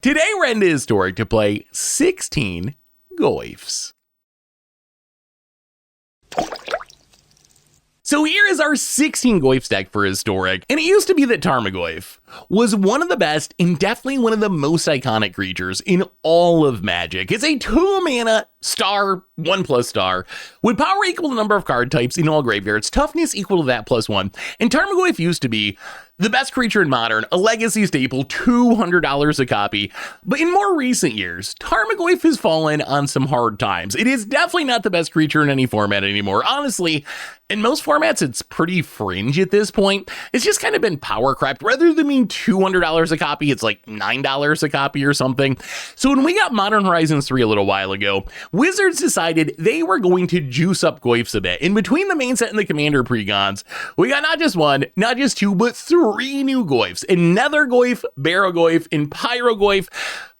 Today we're into Historic to play 16 Goyfs. So here is our 16 Goyfs deck for Historic, and it used to be that Tarmogoyf was one of the best and definitely one of the most iconic creatures in all of Magic. It's a 2-mana star, 1+ star, with power equal to the number of card types in all graveyards, toughness equal to that +1, and Tarmogoyf used to be the best creature in Modern, a legacy staple, $200 a copy. But in more recent years, Tarmogoyf has fallen on some hard times. It is definitely not the best creature in any format anymore. Honestly, in most formats, it's pretty fringe at this point. It's just kind of been power crept. Rather than being $200 a copy, it's like $9 a copy or something. So when we got Modern Horizons 3 a little while ago, Wizards decided they were going to juice up Goyfs a bit. In between the main set and the Commander precons, we got not just one, not just two, but 3 new Goyfs. And Nethergoyf, Barrogoyf, and Pyrogoyf.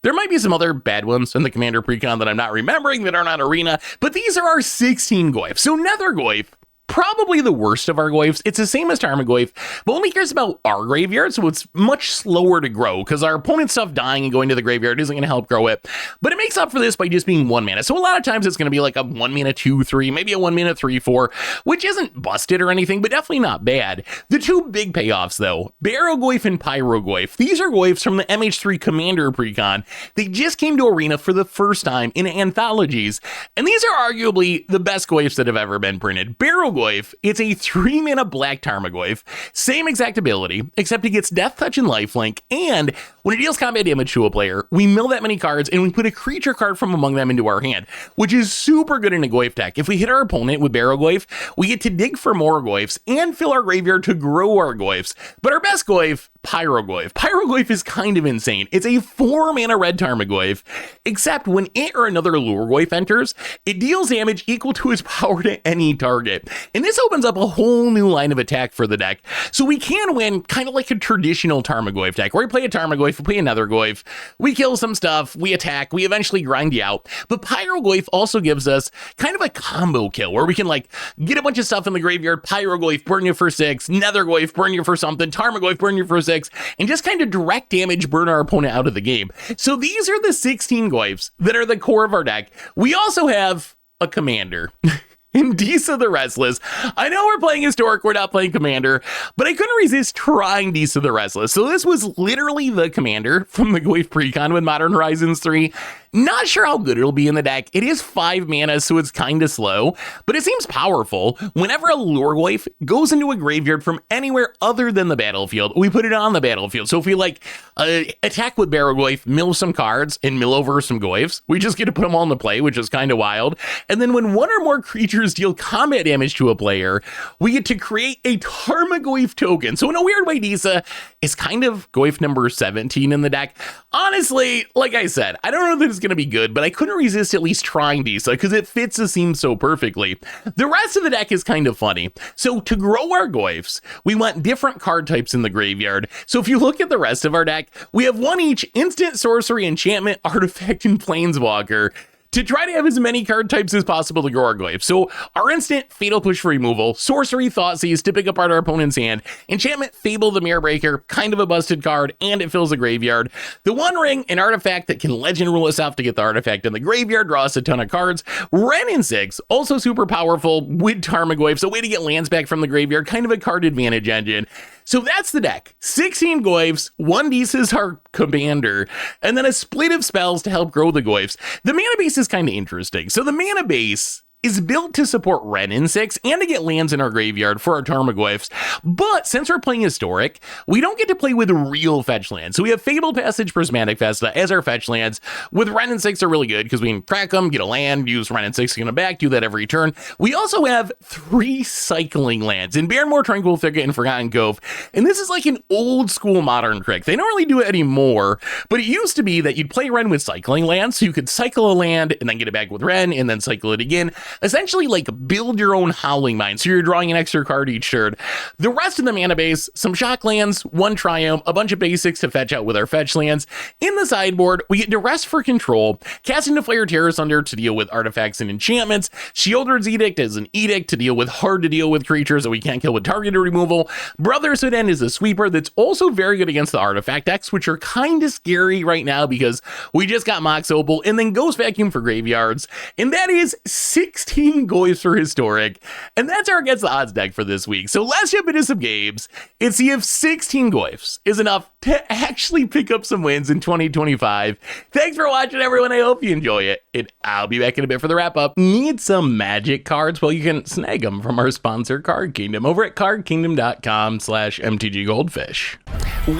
There might be some other bad ones in the Commander precon that I'm not remembering that are not Arena, but these are our 16 Goyfs. So Nethergoyf, probably the worst of our Goyfs. It's the same as Tarmogoyf, but only cares about our graveyard, so it's much slower to grow because our opponent's stuff dying and going to the graveyard isn't going to help grow it. But it makes up for this by just being 1 mana. So a lot of times it's going to be like a 1 mana 2/3, maybe a 1 mana 3/4, which isn't busted or anything, but definitely not bad. The two big payoffs though, Barrogoyf and Pyrogoyf. These are Goyfs from the MH3 Commander precon. They just came to Arena for the first time in anthologies, and these are arguably the best Goyfs that have ever been printed. Barrogoyf, it's a 3-mana black Tarmogoyf, same exact ability, except it gets Death Touch and Lifelink, and when it deals combat damage to a player, we mill that many cards and we put a creature card from among them into our hand, which is super good in a Goyf deck. If we hit our opponent with Barrogoyf, we get to dig for more Goyfs and fill our graveyard to grow our Goyfs. But our best Goyf, Pyrogoyf. Pyrogoyf is kind of insane. It's a 4-mana red Tarmogoyf, except when it or another Lure Goyf enters, it deals damage equal to its power to any target. And this opens up a whole new line of attack for the deck. So we can win kind of like a traditional Tarmogoyf deck, where we play a Tarmogoyf, we play another Goyf, we kill some stuff, we attack, we eventually grind you out. But Pyrogoyf also gives us kind of a combo kill, where we can like get a bunch of stuff in the graveyard, Pyrogoyf, burn you for 6, Nethergoyf, burn you for something, Tarmogoyf, burn you for 6, and just kind of direct damage burn our opponent out of the game. So these are the 16 Goyfs that are the core of our deck. We also have a Commander. In Disa the Restless. I know we're playing Historic, we're not playing Commander, but I couldn't resist trying Disa the Restless. So this was literally the Commander from the Goyf precon with Modern Horizons 3. Not sure how good it'll be in the deck. It is 5 mana, so it's kind of slow, but it seems powerful. Whenever a Lure Goyf goes into a graveyard from anywhere other than the battlefield, we put it on the battlefield. So if we like attack with Barrogoyf, mill some cards, and mill over some Goyfs, we just get to put them all into play, which is kind of wild. And then when one or more creatures deal combat damage to a player, we get to create a Tarmogoyf token. So in a weird way, Disa is kind of Goyf number 17 in the deck. Honestly, like I said, I don't know that it's going to be good, but I couldn't resist at least trying Disa because it fits the theme so perfectly. The rest of the deck is kind of funny. So to grow our Goyfs, we want different card types in the graveyard. So if you look at the rest of our deck, we have one each instant, sorcery, enchantment, artifact, and planeswalker, to try to have as many card types as possible to grow our Goyf. So our instant, Fatal Push for removal, sorcery, Thoughtseize to pick apart our opponent's hand, enchantment, Fable the Mirror Breaker, kind of a busted card, and it fills the graveyard. The One Ring, an artifact that can legend rule us off to get the artifact in the graveyard, draw us a ton of cards. Wrenn and 6, also super powerful with Tarmogoyf, so a way to get lands back from the graveyard, kind of a card advantage engine. So that's the deck. 16 Goyfs, 1 Disa is our Commander, and then a split of spells to help grow the Goyfs. The mana base is kind of interesting. So the mana base is built to support Wrenn and 6 and to get lands in our graveyard for our Tarmogoyfs. But since we're playing Historic, we don't get to play with real fetch lands. So we have Fabled Passage, Prismatic Festa as our fetch lands. With Wrenn and 6 are really good because we can crack them, get a land, use Wrenn and 6 to get them back, do that every turn. We also have 3 cycling lands in Barrenmore, Tranquil Thicket, and Forgotten Cove. And this is like an old school Modern trick. They don't really do it anymore, but it used to be that you'd play Wrenn with cycling lands, so you could cycle a land and then get it back with Wrenn and then cycle it again. essentially like build your own Howling Mine, so you're drawing an extra card each turn. The rest of the mana base, some shock lands, one Triumph, a bunch of basics to fetch out with our fetch lands. In the sideboard, we get Duress for control, Casting the Flare Terror Sunder to deal with artifacts and enchantments, Sheoldred's Edict as an edict to deal with hard to deal with creatures that we can't kill with targeted removal. Brotherhood End is a sweeper that's also very good against the artifact decks, which are kind of scary right now because we just got Mox Opal, and then Ghost Vacuum for graveyards, and that is 16 Goyfs for Historic, and that's our Against the Odds deck for this week. So let's jump into some games and see if 16 Goyfs is enough to actually pick up some wins in 2025. Thanks for watching, everyone. I hope you enjoy it, and I'll be back in a bit for the wrap up. Need some Magic cards? Well, you can snag them from our sponsor, Card Kingdom, over at cardkingdom.com/mtggoldfish.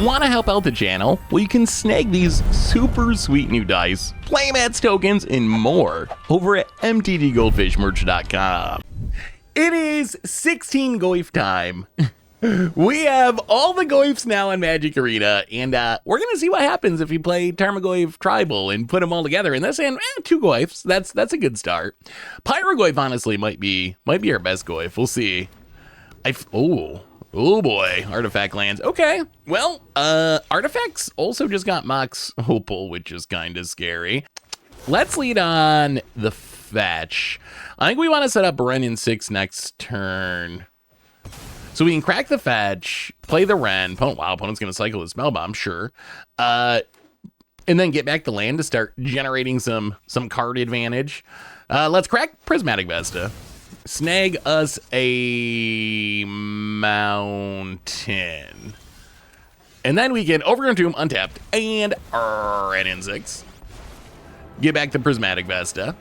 Want to help out the channel? Well, you can snag these super sweet new dice, playmats, tokens, and more over at mtggoldfishmerch.com. It is 16 Goyf time. We have all the Goyfs now in Magic Arena, and we're going to see what happens if you play Tarmogoyf Tribal and put them all together. And that's 2 Goyfs. That's a good start. Pyrogoyf, honestly, might be our best Goyf. We'll see. Oh boy, artifact lands. Okay, well, artifacts also just got Mox Opal, which is kind of scary. Let's lead on the fetch. I think we want to set up Ren in 6 next turn, so we can crack the fetch, play the Ren. Opponent's going to cycle the Spellbomb, sure. And then get back the land to start generating some card advantage. Let's crack Prismatic Vesta. Snag us a mountain. And then we can Overgrown Tomb, untapped, and Ren in 6. Get back the Prismatic Vesta.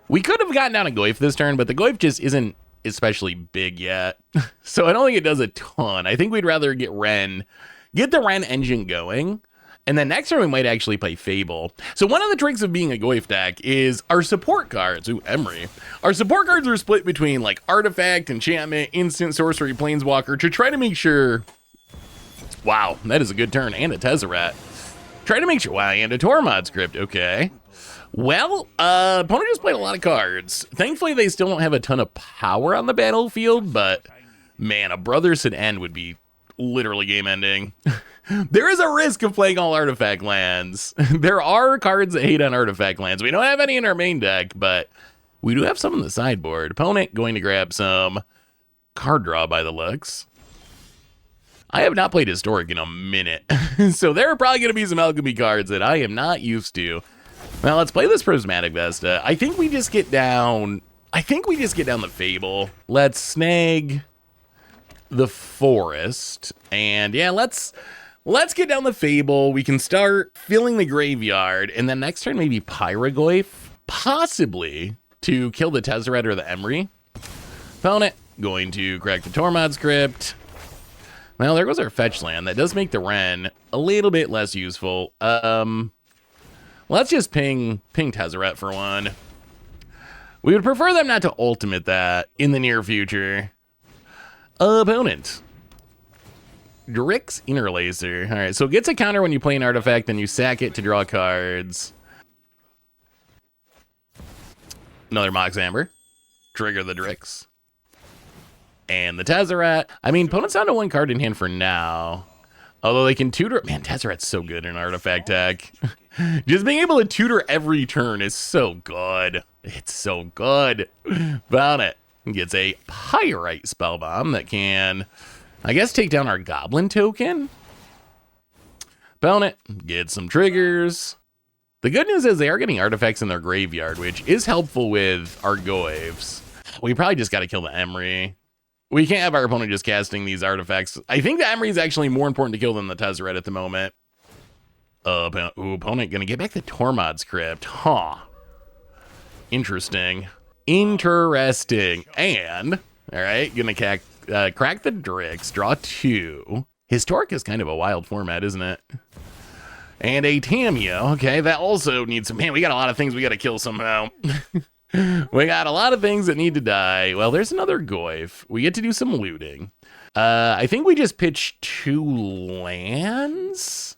We could have gotten down a Goyf this turn, but the Goyf just isn't especially big yet. So I don't think it does a ton. I think we'd rather get the Ren engine going. And then next turn we might actually play Fable. So one of the tricks of being a Goyf deck is our support cards. Ooh, Emery. Our support cards are split between like Artifact, Enchantment, Instant, Sorcery, Planeswalker to try to make sure... Wow, that is a good turn. And a Tezzeret. Try to make sure... Wow, and a Tormod Script. Okay. Well, opponent just played a lot of cards. Thankfully, they still don't have a ton of power on the battlefield, but man, a Brotherhood End would be literally game ending. There is a risk of playing all artifact lands. There are cards that hate on artifact lands. We don't have any in our main deck, but we do have some in the sideboard. Opponent going to grab some card draw by the looks. I have not played Historic in a minute, so there are probably going to be some Alchemy cards that I am not used to. Now let's play this Prismatic Vesta. I think we just get down the Fable. Let's snag the Forest, and yeah, let's get down the Fable. We can start filling the graveyard, and then next turn maybe Pyrogoyf, possibly to kill the Tezzeret or the Emery. Opponent going to crack the Tormod Script. Well, there goes our fetch land. That does make the Ren a little bit less useful. Let's just ping Tezzeret for one. We would prefer them not to ultimate that in the near future. Opponent. Drix Interlacer. All right, so it gets a counter when you play an artifact, then you sack it to draw cards. Another Mox Amber. Trigger the Drix. And the Tezzeret. I mean, opponent's down to 1 card in hand for now. Although they can tutor. Man, Tezzeret's so good in artifact deck. Just being able to tutor every turn is so good. It's so good. Found it. Gets a Pyrite Spellbomb that can, I guess, take down our Goblin token. Found it. Get some triggers. The good news is they are getting artifacts in their graveyard, which is helpful with our Goyfs. We probably just got to kill the Emery. We can't have our opponent just casting these artifacts. I think the Emery is actually more important to kill than the Tezzeret at the moment. Opponent gonna get back the Tormod Script. Huh. Interesting. And, all right, gonna crack the Drix, draw 2. Historic is kind of a wild format, isn't it? And a Tamiya. Okay, that also needs some... Man, we got a lot of things we gotta kill somehow. We got a lot of things that need to die. Well, there's another Goyf. We get to do some looting. I think we just pitched 2 lands.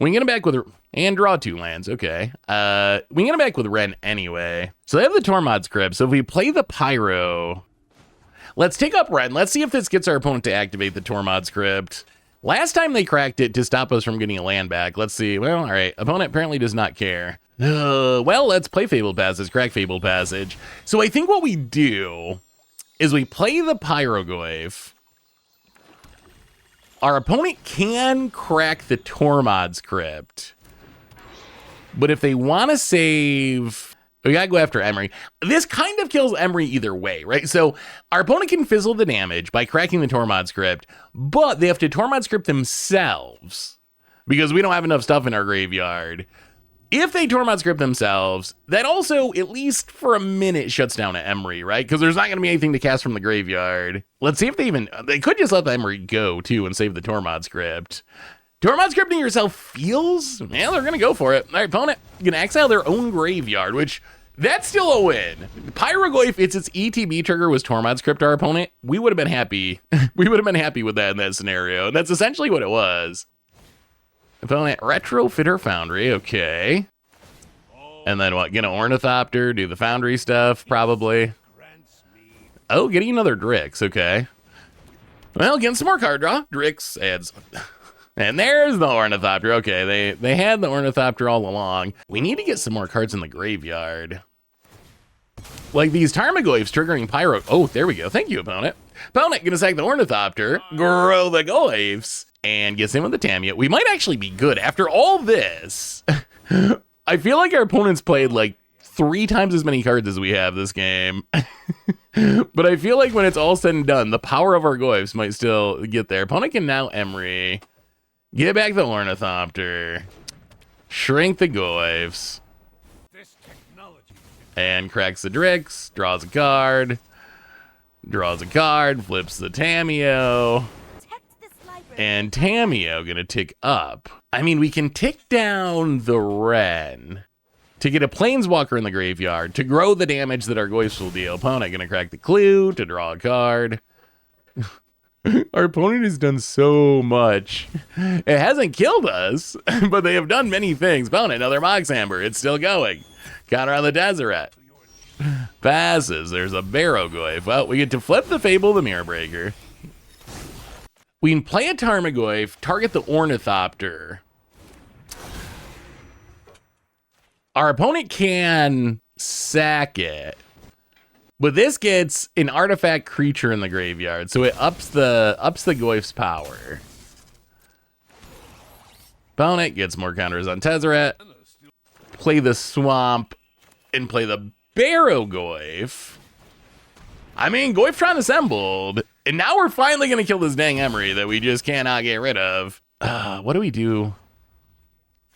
We can get him back with, and draw 2 lands, okay. We can get him back with Ren anyway. So they have the Tormod's Crypt, so if we play the Pyro, let's take up Ren. Let's see if this gets our opponent to activate the Tormod's Crypt. Last time they cracked it to stop us from getting a land back. Let's see, well, all right, opponent apparently does not care. Well, let's play Fabled Passage, crack Fabled Passage. So I think what we do is we play the Pyrogoyf. Our opponent can crack the Tormod's Crypt. But if they want to save, we gotta go after Emery. This kind of kills Emery either way, right? So our opponent can fizzle the damage by cracking the Tormod's Crypt, but they have to Tormod's Crypt themselves because we don't have enough stuff in our graveyard. If they Tormod's Crypt themselves, that also, at least for a minute, shuts down at Emery, right? Because there's not going to be anything to cast from the graveyard. Let's see if they could just let the Emery go, too, and save the Tormod's Crypt. Tormod's Crypting yourself feels, yeah, they're going to go for it. All right, opponent, going to exile their own graveyard, which, that's still a win. Pyrogoyf, its ETB trigger was Tormod's Crypt our opponent. We would have been happy. We would have been happy with that in that scenario. And that's essentially what it was. Opponent, Retrofitter Foundry, okay. And then what, get an Ornithopter, do the Foundry stuff, probably. Oh, getting another Drix, okay. Well, getting some more card draw. Drix adds... And there's the Ornithopter. Okay, they had the Ornithopter all along. We need to get some more cards in the graveyard. Like these Tarmogoyfs triggering Pyro. Oh, there we go. Thank you, opponent. Opponent, gonna sack the Ornithopter, grow the Goyfs, and gets in with the Tamiya. We might actually be good after all this. I feel like our opponents played like 3 times as many cards as we have this game. But I feel like when it's all said and done, the power of our Goyfs might still get there. Opponent can now Emery. Get back the Ornithopter. Shrink the Goyfs. And cracks the Drix. Draws a card. Draws a card. Flips the Tamiyo. And Tamiyo gonna tick up. I mean, we can tick down the Ren to get a Planeswalker in the graveyard to grow the damage that our Goyfs will deal. Opponent gonna crack the Clue to draw a card. Our opponent has done so much. It hasn't killed us, but they have done many things. Opponent, another Moxhammer. It's still going. Counter on the Deseret. Passes. There's a Barrowgoyf. Well, we get to flip the Fable, the Mirror Breaker. We can play a Tarmogoyf, target the Ornithopter. Our opponent can sack it. But this gets an artifact creature in the graveyard, so it ups the Goyf's power. Opponent gets more counters on Tezzeret. Play the Swamp and play the Barrowgoyf. I mean, Goyftron assembled, and now we're finally gonna kill this dang Emery that we just cannot get rid of. What do we do?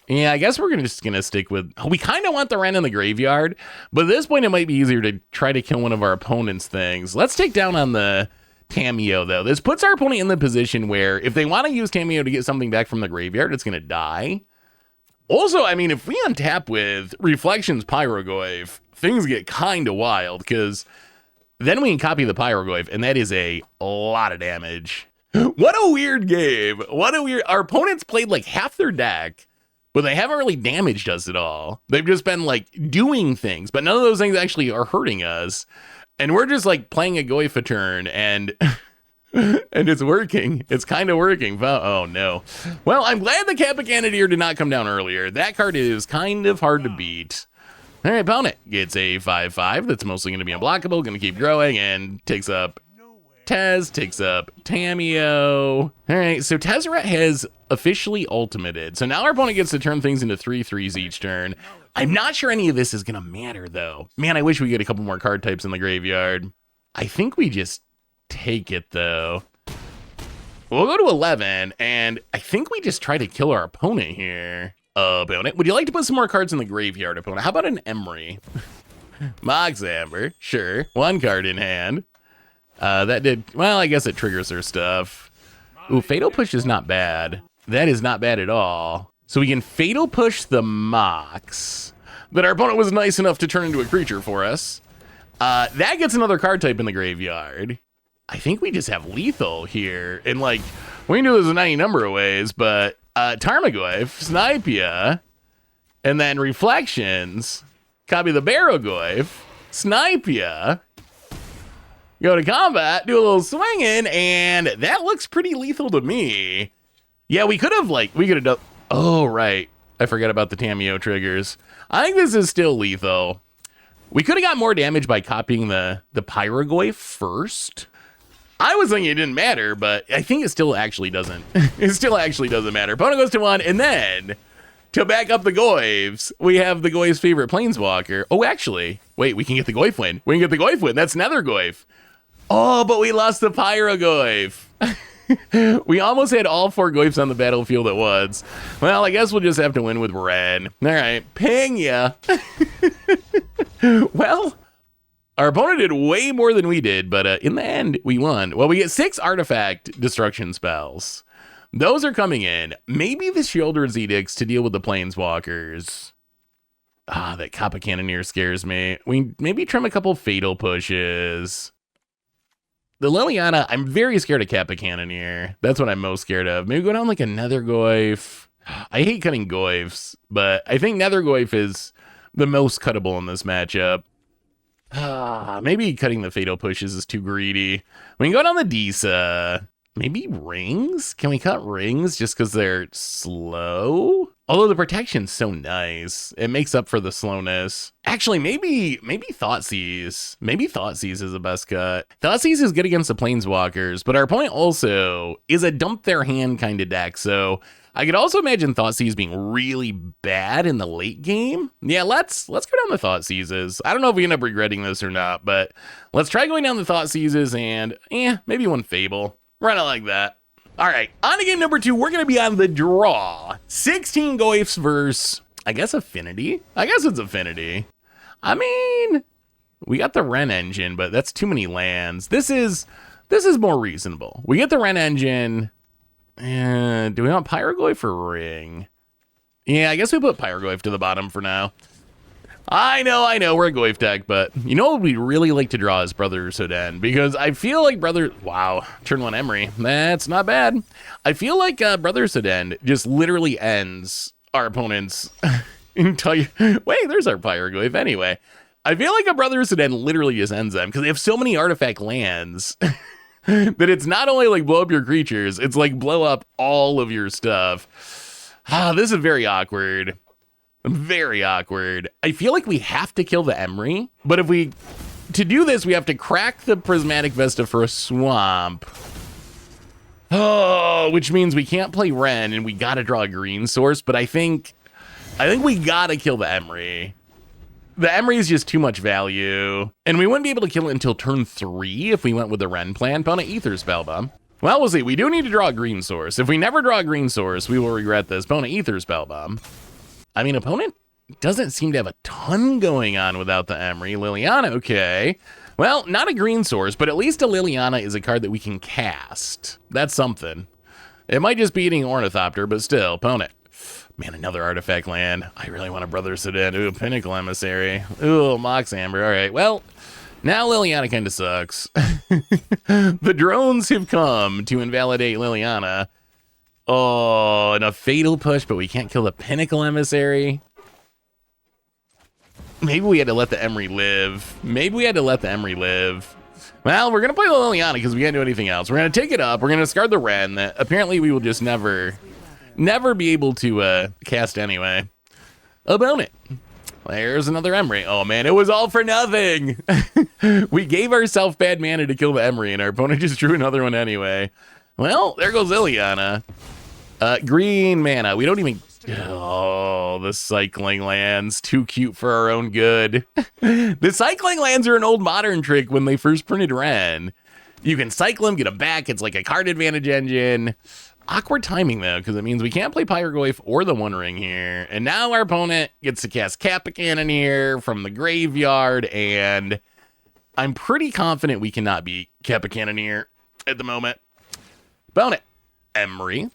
Yeah, I guess we're just gonna stick with... We kind of want the Ren in the graveyard, but at this point it might be easier to try to kill one of our opponent's things. Let's take down on the Tamiyo, though. This puts our opponent in the position where if they want to use Tamiyo to get something back from the graveyard, it's gonna die. Also, I mean, if we untap with Reflections Pyrogoyf, things get kind of wild, because then we can copy the Pyrogoyf, and that is a lot of damage. What a weird game. Our opponents played like half their deck, but they haven't really damaged us at all. They've just been like doing things, but none of those things actually are hurting us. And we're just like playing a Goyf a turn, and and it's working. It's kind of working. Oh no. Well, I'm glad the Kappa Cannoneer did not come down earlier. That card is kind of hard to beat. All right, opponent gets a 5/5 that's mostly going to be unblockable, going to keep growing, and takes up Tez, takes up Tamiyo. All right, so Tezzeret has officially ultimated. So now our opponent gets to turn things into 3/3s each turn. I'm not sure any of this is going to matter, though. Man, I wish we get a couple more card types in the graveyard. I think we just take it, though. We'll go to 11, and I think we just try to kill our opponent here. Opponent, would you like to put some more cards in the graveyard, opponent? How about an Emery? Moxhammer, sure. 1 card in hand. That did, well, I guess it triggers their stuff. Ooh, Fatal Push is not bad. That is not bad at all. So we can Fatal Push the Mox, but our opponent was nice enough to turn into a creature for us. That gets another card type in the graveyard. I think we just have lethal here, and like We can do this in any number of ways, but Tarmogoyf, snipe ya, and then Reflections, copy the Barrogoyf, snipe ya, go to combat, do a little swinging, and that looks pretty lethal to me. Yeah, we could have done, oh, right. I forgot about the Tamiyo triggers. I think this is still lethal. We could have got more damage by copying the Pyrogoyf first. I was thinking it didn't matter, but I think it still actually doesn't. It still actually doesn't matter. Opponent goes to 1, and then to back up the Goyfs, we have the Goyf's favorite Planeswalker. Oh, actually, wait, we can get the Goyf win. We can get the Goyf win. That's Nethergoyf. Oh, but we lost the Pyrogoyf. We almost had all 4 Goyfs on the battlefield at once. Well, I guess we'll just have to win with Ren. All right, ping ya. Well, our opponent did way more than we did, but in the end, we won. Well, we get 6 artifact destruction spells. Those are coming in. Maybe the Sheoldred's Edicts to deal with the Planeswalkers. That Kappa Cannoneer scares me. We maybe trim a couple Fatal Pushes. The Liliana, I'm very scared of Kappa Cannoneer. That's what I'm most scared of. Maybe go down like a Nethergoyf. I hate cutting Goyfs, but I think Nethergoyf is the most cuttable in this matchup. Maybe cutting the Fatal Pushes is too greedy. We can go down the Disa. Maybe Rings? Can we cut Rings just because they're slow? Although the protection's so nice, it makes up for the slowness. Actually, maybe Thoughtseize. Maybe Thoughtseize is the best cut. Thoughtseize is good against the Planeswalkers, but our opponent also is a dump their hand kind of deck, so I could also imagine Thoughtseize being really bad in the late game. Yeah, let's go down the Thoughtseizes. I don't know if we end up regretting this or not, but let's try going down the Thoughtseizes and maybe one Fable. Run it like that. All right, on to game number 2. We're going to be on the draw. 16 Goyfs versus, I guess, Affinity. I guess it's Affinity. I mean, we got the Ren engine, but that's too many lands. This is more reasonable. We get the Ren engine. Do we want Pyrogoyf or Ring? Yeah, I guess we put Pyrogoyf to the bottom for now. I know, we're a Goyf deck, but you know what we'd really like to draw is Brother Soden, because I feel like wow, turn 1 Emery, that's not bad. I feel like Brother Soden just literally ends our opponent's entire, wait, there's our Pyrogoyf anyway. I feel like a Brother Soden literally just ends them, because they have so many artifact lands that it's not only like blow up your creatures, it's like blow up all of your stuff. This is very awkward. Very awkward. I feel like we have to kill the Emery, but to do this, we have to crack the Prismatic Vesta for a swamp. Oh, which means we can't play Ren, and we gotta draw a green source, but I think we gotta kill the Emery. The Emery is just too much value, and we wouldn't be able to kill it until turn 3 if we went with the Ren plan. Opponent Ether Spellbomb. Well, we'll see. We do need to draw a green source. If we never draw a green source, we will regret this. Opponent Ether Spellbomb. I mean, opponent doesn't seem to have a ton going on without the Emery. Liliana, okay. Well, not a green source, but at least a Liliana is a card that we can cast. That's something. It might just be eating Ornithopter, but still, opponent. Man, another artifact land. I really want a Brother Soden. Ooh, Pinnacle Emissary. Ooh, Mox Amber. All right, well, now Liliana kind of sucks. The drones have come to invalidate Liliana. Oh, and a Fatal Push, but we can't kill the Pinnacle Emissary. Maybe we had to let the Emery live. Well, we're going to play the Liliana because we can't do anything else. We're going to take it up. We're going to discard the Ren that apparently we will just never be able to cast anyway. Opponent. There's another Emery. Oh, man, it was all for nothing. We gave ourselves bad mana to kill the Emery, and our opponent just drew another one anyway. Well, there goes Liliana. Green mana. We don't even... Oh, the cycling lands. Too cute for our own good. The cycling lands are an old Modern trick when they first printed Ren. You can cycle them, get them back. It's like a card advantage engine. Awkward timing, though, because it means we can't play Pyrogoyf or the One Ring here. And now our opponent gets to cast Kappa Cannoneer from the graveyard, and I'm pretty confident we cannot beat Kappa Cannoneer at the moment. Opponent. Emery.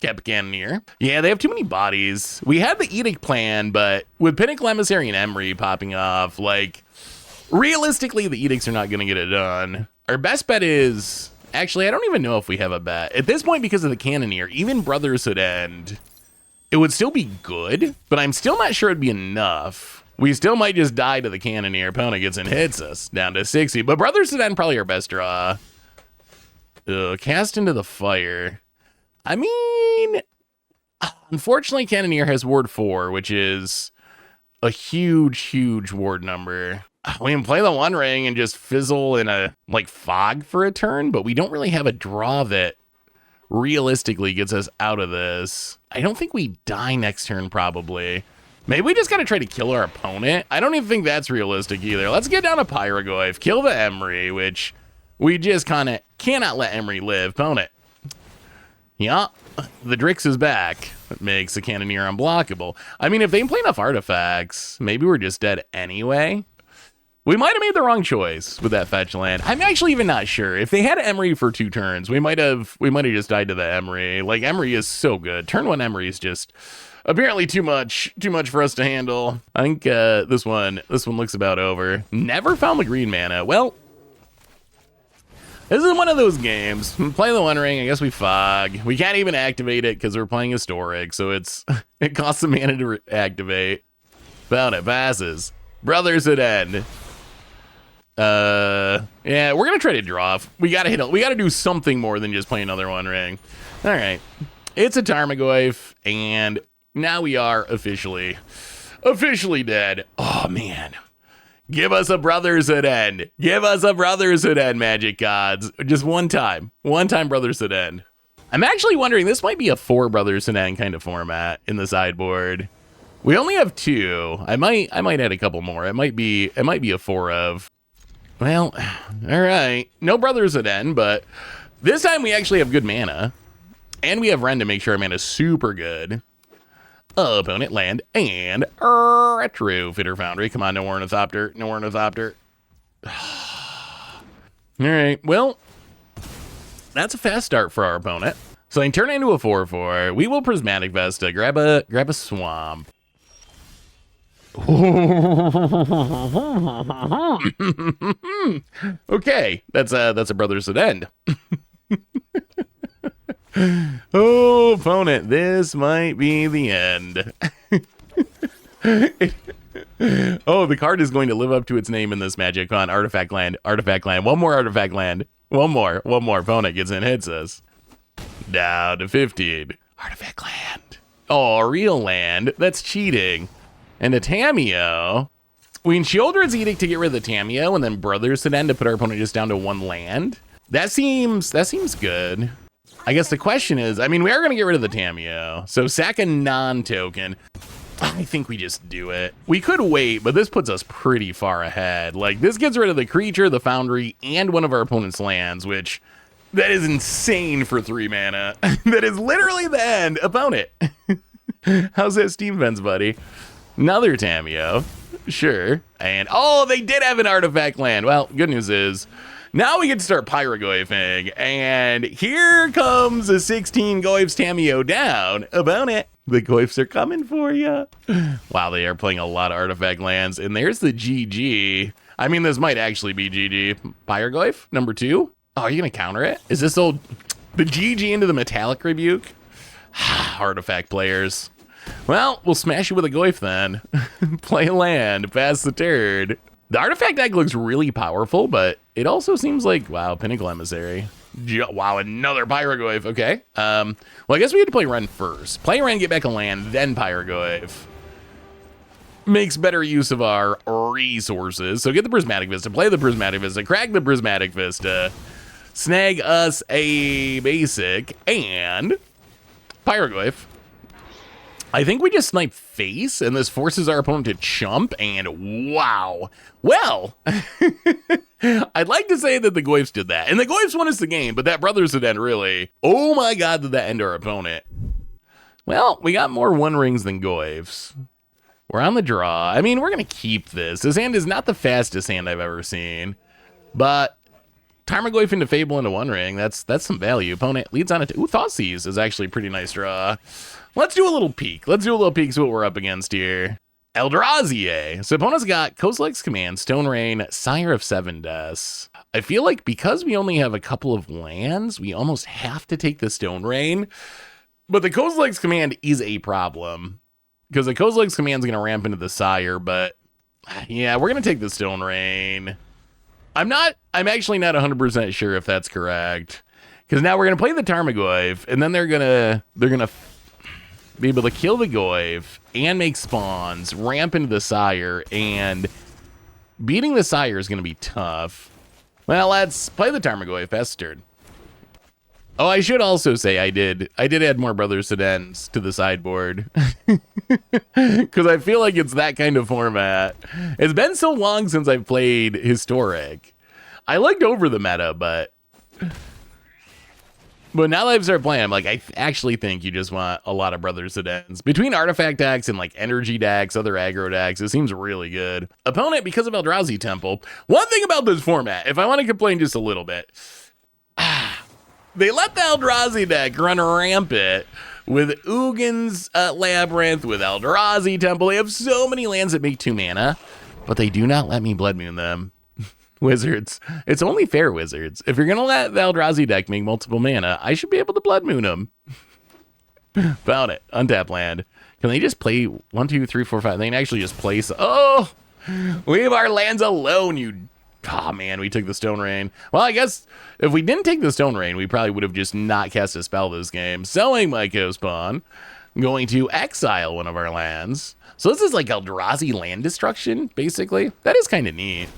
Kappa Cannoneer. Yeah, they have too many bodies. We had the Edict plan, but with Pinnacle Emissary and Emery popping off, like, realistically, the Edicts are not going to get it done. Our best bet is Actually, I don't even know if we have a bet. At this point, because of the Cannoneer, even Brothers at End, it would still be good, but I'm still not sure it'd be enough. We still might just die to the Cannoneer. Opponent gets and hits us down to 60, but Brothers at End probably our best draw. Cast into the fire. I mean, unfortunately, Cannoneer has Ward 4, which is a huge ward number. We can play the One Ring and just fizzle in a, like, fog for a turn, but we don't really have a draw that realistically gets us out of this. I don't think we die next turn, probably. Maybe we just gotta try to kill our opponent. I don't even think that's realistic either. Let's get down to Tarmogoyf, kill the Emery, which we just kind of cannot let Emery live. Opponent. Yeah, the Drix is back. It makes the Cannoneer unblockable. I mean, if they can play enough artifacts, maybe we're just dead anyway. We might have made the wrong choice with that fetch land. I'm actually even not sure. If they had Emery for 2 turns, we might have just died to the Emery. Like, Emery is so good. Turn 1 Emery is just apparently too much for us to handle. I think this one looks about over. Never found the green mana. Well, this is one of those games. Play the One Ring, I guess we fog. We can't even activate it because we're playing Historic, so it costs some mana to activate. Found it, passes. Brothers at End. Yeah, we're gonna try to draw. We gotta do something more than just play another One Ring. All right, it's a Tarmogoyf, and now we are officially dead. Oh man, give us a Brothers at End. Give us a Brothers at End, Magic Gods. Just one time Brothers at End. I'm actually wondering, this might be a 4 Brothers at End kind of format in the sideboard. We only have 2. I might add a couple more. It might be a 4 of. Well, all right. No Brothers at End, but this time we actually have good mana. And we have Ren to make sure our mana's super good. Opponent land and retro Fitter Foundry. Come on, no Ornithopter. No Ornithopter. All right, well, that's a fast start for our opponent. So I can turn it into a 4/4. We will Prismatic Vesta. Grab a swamp. Okay, that's a Brothers at End. Oh, opponent, this might be the end. Oh, the card is going to live up to its name in this Magic. Come on, artifact land. One more artifact land. One more. Opponent gets in, hits us. Down to 15. Artifact land. Oh, real land. That's cheating. And a Tamiyo. We can Sheoldred's Edict to get rid of the Tamiyo, and then Brothers at End to put our opponent just down to 1 land. That seems good. I guess the question is, I mean, we are going to get rid of the Tamiyo. So sack a non-token. I think we just do it. We could wait, but this puts us pretty far ahead. Like, this gets rid of the creature, the Foundry, and one of our opponent's lands, which, that is insane for 3 mana. That is literally the end. Opponent. How's that Steam Fence, buddy? Another Tamiyo. Sure. And, oh, they did have an artifact land. Well, good news is, now we get to start Tarmogoyfing, and here comes a 16 Goyfs Tamiyo down. Opponent. The Goyfs are coming for you. Wow, they are playing a lot of artifact lands. And there's the GG. I mean, this might actually be GG. Tarmogoyf, number 2. Oh, are you going to counter it? Is this the GG into the Metallic Rebuke? Artifact players. Well, we'll smash it with a Goyf then. Play a land, pass the turn. The artifact deck looks really powerful, but it also seems like, wow, Pinnacle Emissary. Wow, another Tarmogoyf. Okay. Well, I guess we had to play Ren first. Play Ren, get back a land, then Tarmogoyf. Makes better use of our resources. So get the Prismatic Vista, play the Prismatic Vista, crack the Prismatic Vista, snag us a basic, and Tarmogoyf. I think we just snipe face, and this forces our opponent to chump, and wow. Well, I'd like to say that the Goyfs did that, and the Goyfs won us the game, but that Brothers at End really, oh my god, did that end our opponent. Well, we got more One Rings than Goyfs. We're on the draw. I mean, we're going to keep this. This hand is not the fastest hand I've ever seen, but Tarmogoyf into Fable into One Ring, that's some value. Opponent leads on it. Ooh, Thoughtseize is actually a pretty nice draw. Let's do a little peek. See what we're up against here. Eldrazi. So opponent's got Kozilek's Command, Stone Rain, Sire of 7 Deaths. I feel like because we only have a couple of lands, we almost have to take the Stone Rain. But the Kozilek's Command is a problem, because the Kozilek's Command is going to ramp into the Sire, but yeah, we're going to take the Stone Rain. I'm actually not 100% sure if that's correct, because now we're going to play the Tarmogoyf, and then they're going to be able to kill the Goyf and make spawns, ramp into the Sire, and beating the Sire is going to be tough. Well, let's play the Tarmogoyf bastard. Oh, I should also say I did add more Brothers to Dens to the sideboard. Because I feel like it's that kind of format. It's been so long since I've played Historic. I looked over the meta, but now that I've started playing, I'm like, I actually think you just want a lot of Brothers to Dens. Between artifact decks and like energy decks, other aggro decks, it seems really good. Opponent, because of Eldrazi Temple. One thing about this format, if I want to complain just a little bit, they let the Eldrazi deck run rampant with Ugin's Labyrinth, with Eldrazi Temple. They have so many lands that make 2 mana, but they do not let me Blood Moon them. Wizards. It's only fair, Wizards. If you're going to let the Eldrazi deck make multiple mana, I should be able to Blood Moon them. Found it. Untap land. Can they just play 1, 2, 3, 4, 5? They can actually just place. Oh! Leave our lands alone, you. Oh, man, we took the Stone Rain. Well, I guess if we didn't take the Stone Rain, we probably would have just not cast a spell this game. Selling Myco Spawn. Going to exile one of our lands. So this is like Eldrazi land destruction, basically. That is kind of neat.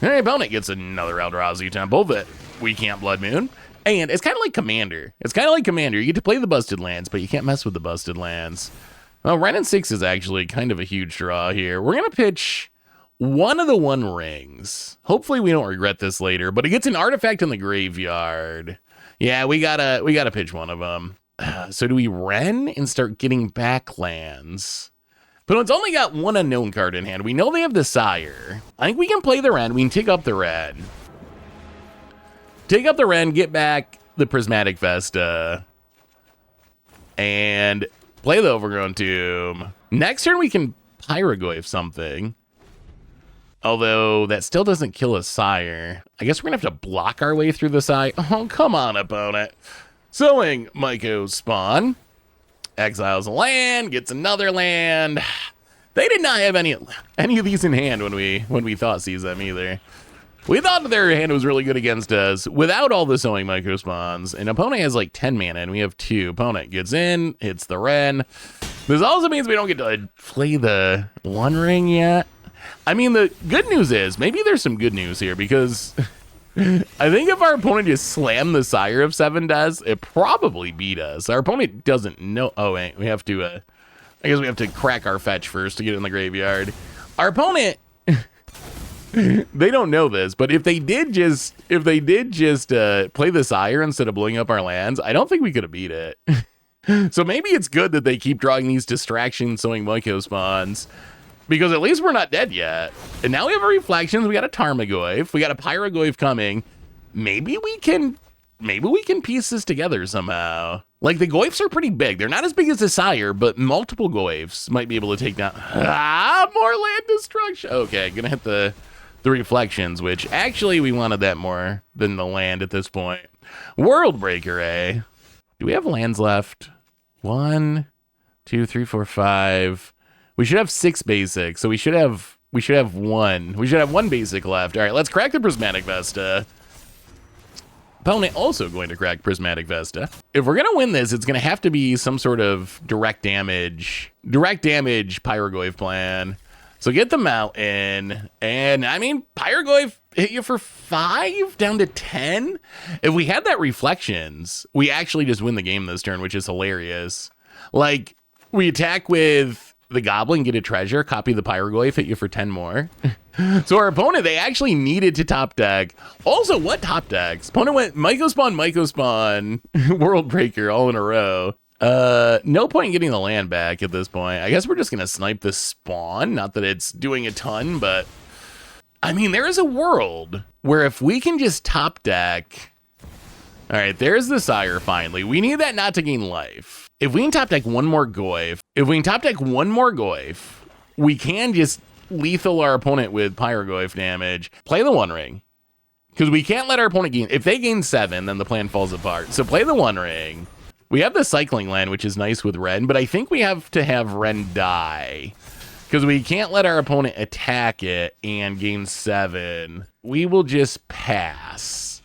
And our opponent gets another Eldrazi Temple that we can't Blood Moon. And it's kind of like Commander. You get to play the busted lands, but you can't mess with the busted lands. Well, Wrenn and 6 is actually kind of a huge draw here. We're going to pitch one of the One Rings. Hopefully we don't regret this later, but it gets an artifact in the graveyard. Yeah, we gotta pitch one of them. So do we Wrenn and start getting back lands? But it's only got one unknown card in hand. We know they have the Sire. I think we can play the Wrenn. We can take up the Wrenn. Take up the Wrenn, get back the Prismatic Vesta, and play the Overgrown Tomb. Next turn we can Tarmogoyf something. Although that still doesn't kill a Sire. I guess we're going to have to block our way through the Sire. Oh, come on, opponent. Sowing Myco Spawn. Exiles a land, gets another land. They did not have any of these in hand when we thought seize them either. We thought their hand was really good against us without all the Sowing Myco Spawns. And opponent has like 10 mana and we have 2. Opponent gets in, hits the Wrenn. This also means we don't get to play the One Ring yet. I mean, the good news is, maybe there's some good news here, because I think if our opponent just slammed the Sire of 7 does, it probably beat us. Our opponent doesn't know. Oh, wait, we have to, I guess we have to crack our fetch first to get in the graveyard. Our opponent, they don't know this, but if they did just play the Sire instead of blowing up our lands, I don't think we could have beat it. So maybe it's good that they keep drawing these distractions, Sowing Myco Spawns, because at least we're not dead yet. And now we have a Reflections. We got a Tarmogoyf. We got a Pyrogoyf coming. Maybe we can piece this together somehow. Like, the Goyfs are pretty big. They're not as big as the Sire, but multiple Goyfs might be able to take down. More land destruction. Okay, gonna hit the Reflections, which actually we wanted that more than the land at this point. World Breaker, eh? Do we have lands left? 1, 2, 3, 4, 5. We should have 6 basic, so we should have one. We should have 1 basic left. All right, let's crack the Prismatic Vesta. Opponent also going to crack Prismatic Vesta. If we're gonna win this, it's gonna have to be some sort of direct damage Pyrogoyf plan. So get the Mountain, and I mean, Pyrogoyf hit you for 5 down to 10. If we had that Reflections, we actually just win the game this turn, which is hilarious. Like, we attack with the Goblin, get a treasure, copy the Pyrogoyf, hit you for 10 more. So our opponent, they actually needed to top deck. Also, what top decks? Opponent went Myco Spawn, World Breaker all in a row. No point in getting the land back at this point. I guess we're just gonna snipe the Spawn. Not that it's doing a ton, but I mean, there is a world where if we can just top deck. All right, there's the Sire finally. We need that not to gain life. If we can top deck one more Goyf, we can just lethal our opponent with Pyrogoyf damage. Play the One Ring. Because we can't let our opponent gain. If they gain 7, then the plan falls apart. So play the One Ring. We have the cycling land, which is nice with Ren, but I think we have to have Ren die. Because we can't let our opponent attack it and gain 7. We will just pass.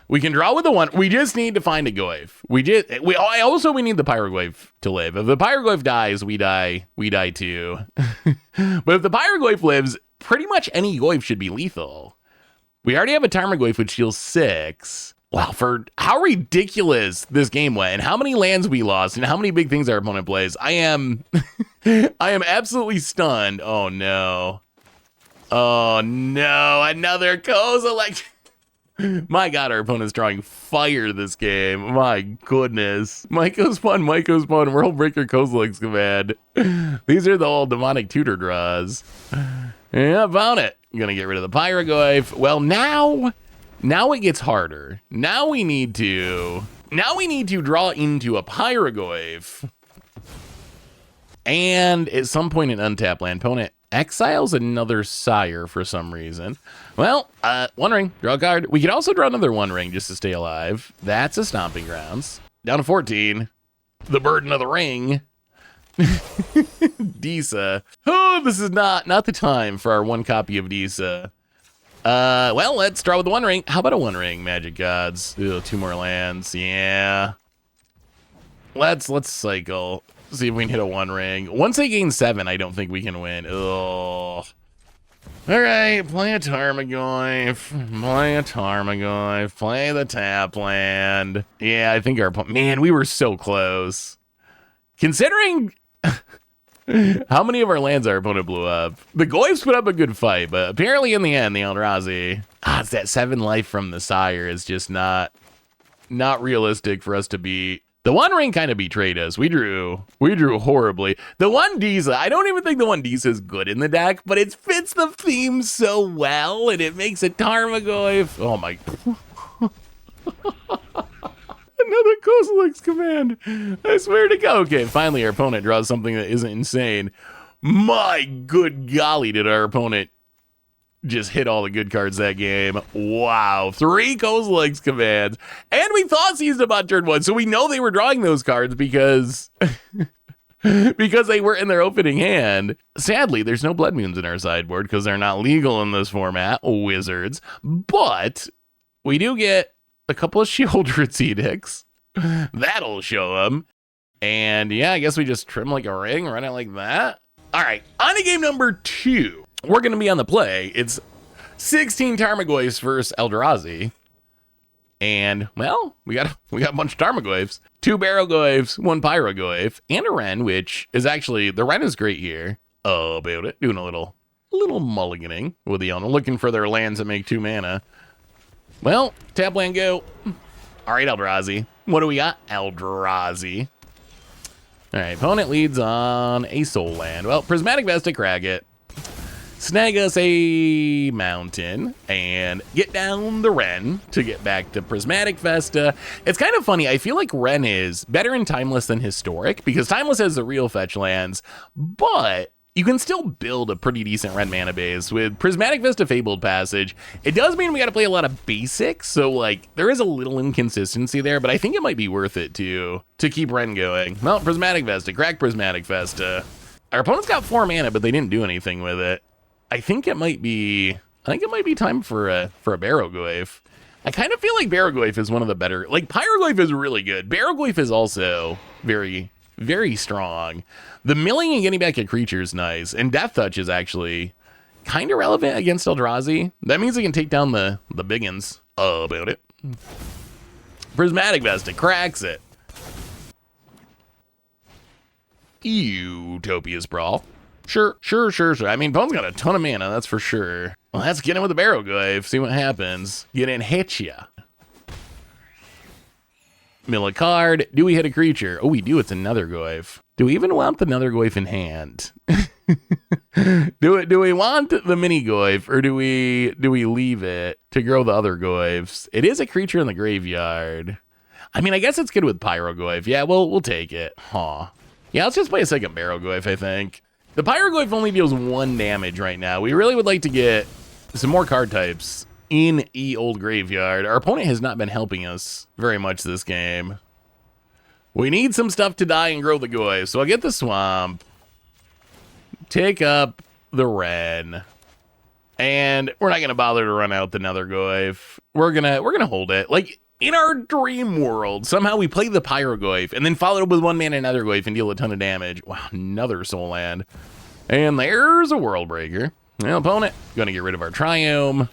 We can draw with the one. We just need to find a Goyf. We need the Pyrogoyf to live. If the Pyrogoyf dies, we die. We die too. But if the Pyrogoyf lives, pretty much any Goyf should be lethal. We already have a Tarmogoyf which deals 6. Wow, for how ridiculous this game went and how many lands we lost and how many big things our opponent plays, I am absolutely stunned. Oh no. Oh no, another Kozilek. My God, our opponent's drawing fire this game. My goodness. Myco Spawn, World Breaker, Kozilek's command. These are the old demonic tutor draws. Yeah, found it. I'm gonna get rid of the Pyrogoyf. Well, now it gets harder. Now we need to draw into a Pyrogoyf. And at some point in untap land, opponent exiles another Sire for some reason. Well, One Ring, draw a card. We could also draw another One Ring just to stay alive. That's a Stomping Grounds. Down to 14. The Burden of the Ring. Disa. Oh, this is not the time for our 1 copy of Disa. Well, let's draw with the One Ring. How about a One Ring, Magic Gods? Ew, 2 more lands. Yeah. Let's cycle. See if we can hit a One Ring. Once they gain 7, I don't think we can win. Ugh. All right, play a Tarmogoyf. Play the tap land. Yeah, I think man, we were so close. Considering how many of our lands our opponent blew up. The Goyfs put up a good fight, but apparently in the end, the Eldrazi, it's that 7 life from the Sire is just not realistic for us to beat. The One Ring kind of betrayed us. We drew horribly. The One Disa, I don't even think the One Disa is good in the deck, but it fits the theme so well, and it makes a Tarmogoyf. Oh my. Another Kozilek's command. I swear to God. Okay, finally our opponent draws something that isn't insane. My good golly, did our opponent just hit all the good cards that game. Wow, 3 Kozilek's commands. And we thought seized them on turn 1, so we know they were drawing those cards because they were in their opening hand. Sadly, there's no Blood Moons in our sideboard because they're not legal in this format, wizards. But we do get a couple of Sheoldred's Edicts. That'll show them. And yeah, I guess we just trim like a ring, run it like that. All right, on to game number 2. We're going to be on the play. It's 16 Tarmogoyfs versus Eldrazi. And, well, we got a bunch of Tarmogoyfs. 2 Barogoyfs, 1 Pyrogoyf, and a Ren, which is actually, the Ren is great here. Oh, about it. Doing a little mulliganing with the owner, looking for their lands that make 2 mana. Well, tap land go. All right, Eldrazi. What do we got? Eldrazi. All right, opponent leads on a soul land. Well, Prismatic Vesta, crack it. Snag us a mountain and get down the Ren to get back to Prismatic Vesta. It's kind of funny. I feel like Ren is better in Timeless than Historic because Timeless has the real fetch lands, but you can still build a pretty decent red mana base with Prismatic Vista Fabled Passage. It does mean we got to play a lot of basics, so like there is a little inconsistency there, but I think it might be worth it to keep Ren going. Well, Prismatic Vesta, crack Prismatic Vesta. Our opponent's got 4 mana, but they didn't do anything with it. I think it might be time for a Barogoyf. I kind of feel like Barogoyf is one of the better. Like Pyrogoyf is really good. Barogoyf is also very, very strong. The milling and getting back a creature is nice, and Death Touch is actually kind of relevant against Eldrazi. That means it can take down the biggins. Oh, about it. Prismatic Vesta cracks it. Utopia Sprawl. Sure. I mean, Bone's got a ton of mana, that's for sure. Well, let's get in with the Barogoyf, see what happens. Get in, hit ya. Mill a card. Do we hit a creature? Oh, we do. It's another Goyf. Do we even want the another Goyf in hand? Do we want the mini Goyf, or do we leave it to grow the other Goyfs? It is a creature in the graveyard. I mean, I guess it's good with Pyrogoyf. Yeah, we'll take it. Huh. Yeah, let's just play a second Barogoyf, I think. The Pyrogoyf only deals 1 damage right now. We really would like to get some more card types in E Old Graveyard. Our opponent has not been helping us very much this game. We need some stuff to die and grow the Goyf, so I'll get the Swamp. Take up the Ren. And we're not going to bother to run out the Nether Goyf. We're gonna hold it. Like, in our dream world, somehow we play the Pyrogoyf and then follow it up with 1-mana Nether Goyf and deal a ton of damage. Wow, another Soul Land. And there's a World Breaker. Well, opponent, gonna get rid of our Triome.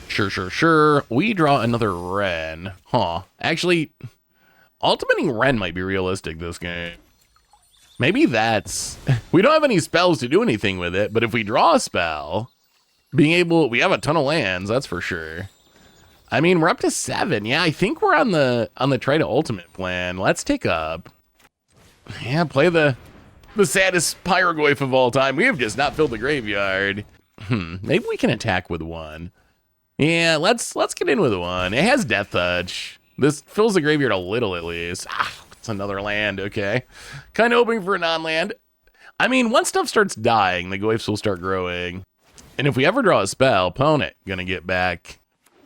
Sure. We draw another Ren. Huh. Actually, ultimating Ren might be realistic this game. Maybe that's... We don't have any spells to do anything with it, but if we draw a spell, we have a ton of lands, that's for sure. I mean, we're up to 7. Yeah, I think we're on the try to ultimate plan. Let's take up. Yeah, play the saddest Pyrogoyf of all time. We have just not filled the graveyard. Maybe we can attack with 1. Yeah, let's get in with 1. It has Death Touch. This fills the graveyard a little at least. It's another land, okay. Kind of hoping for a non-land. I mean, once stuff starts dying, the Goyfs will start growing. And if we ever draw a spell, opponent gonna get back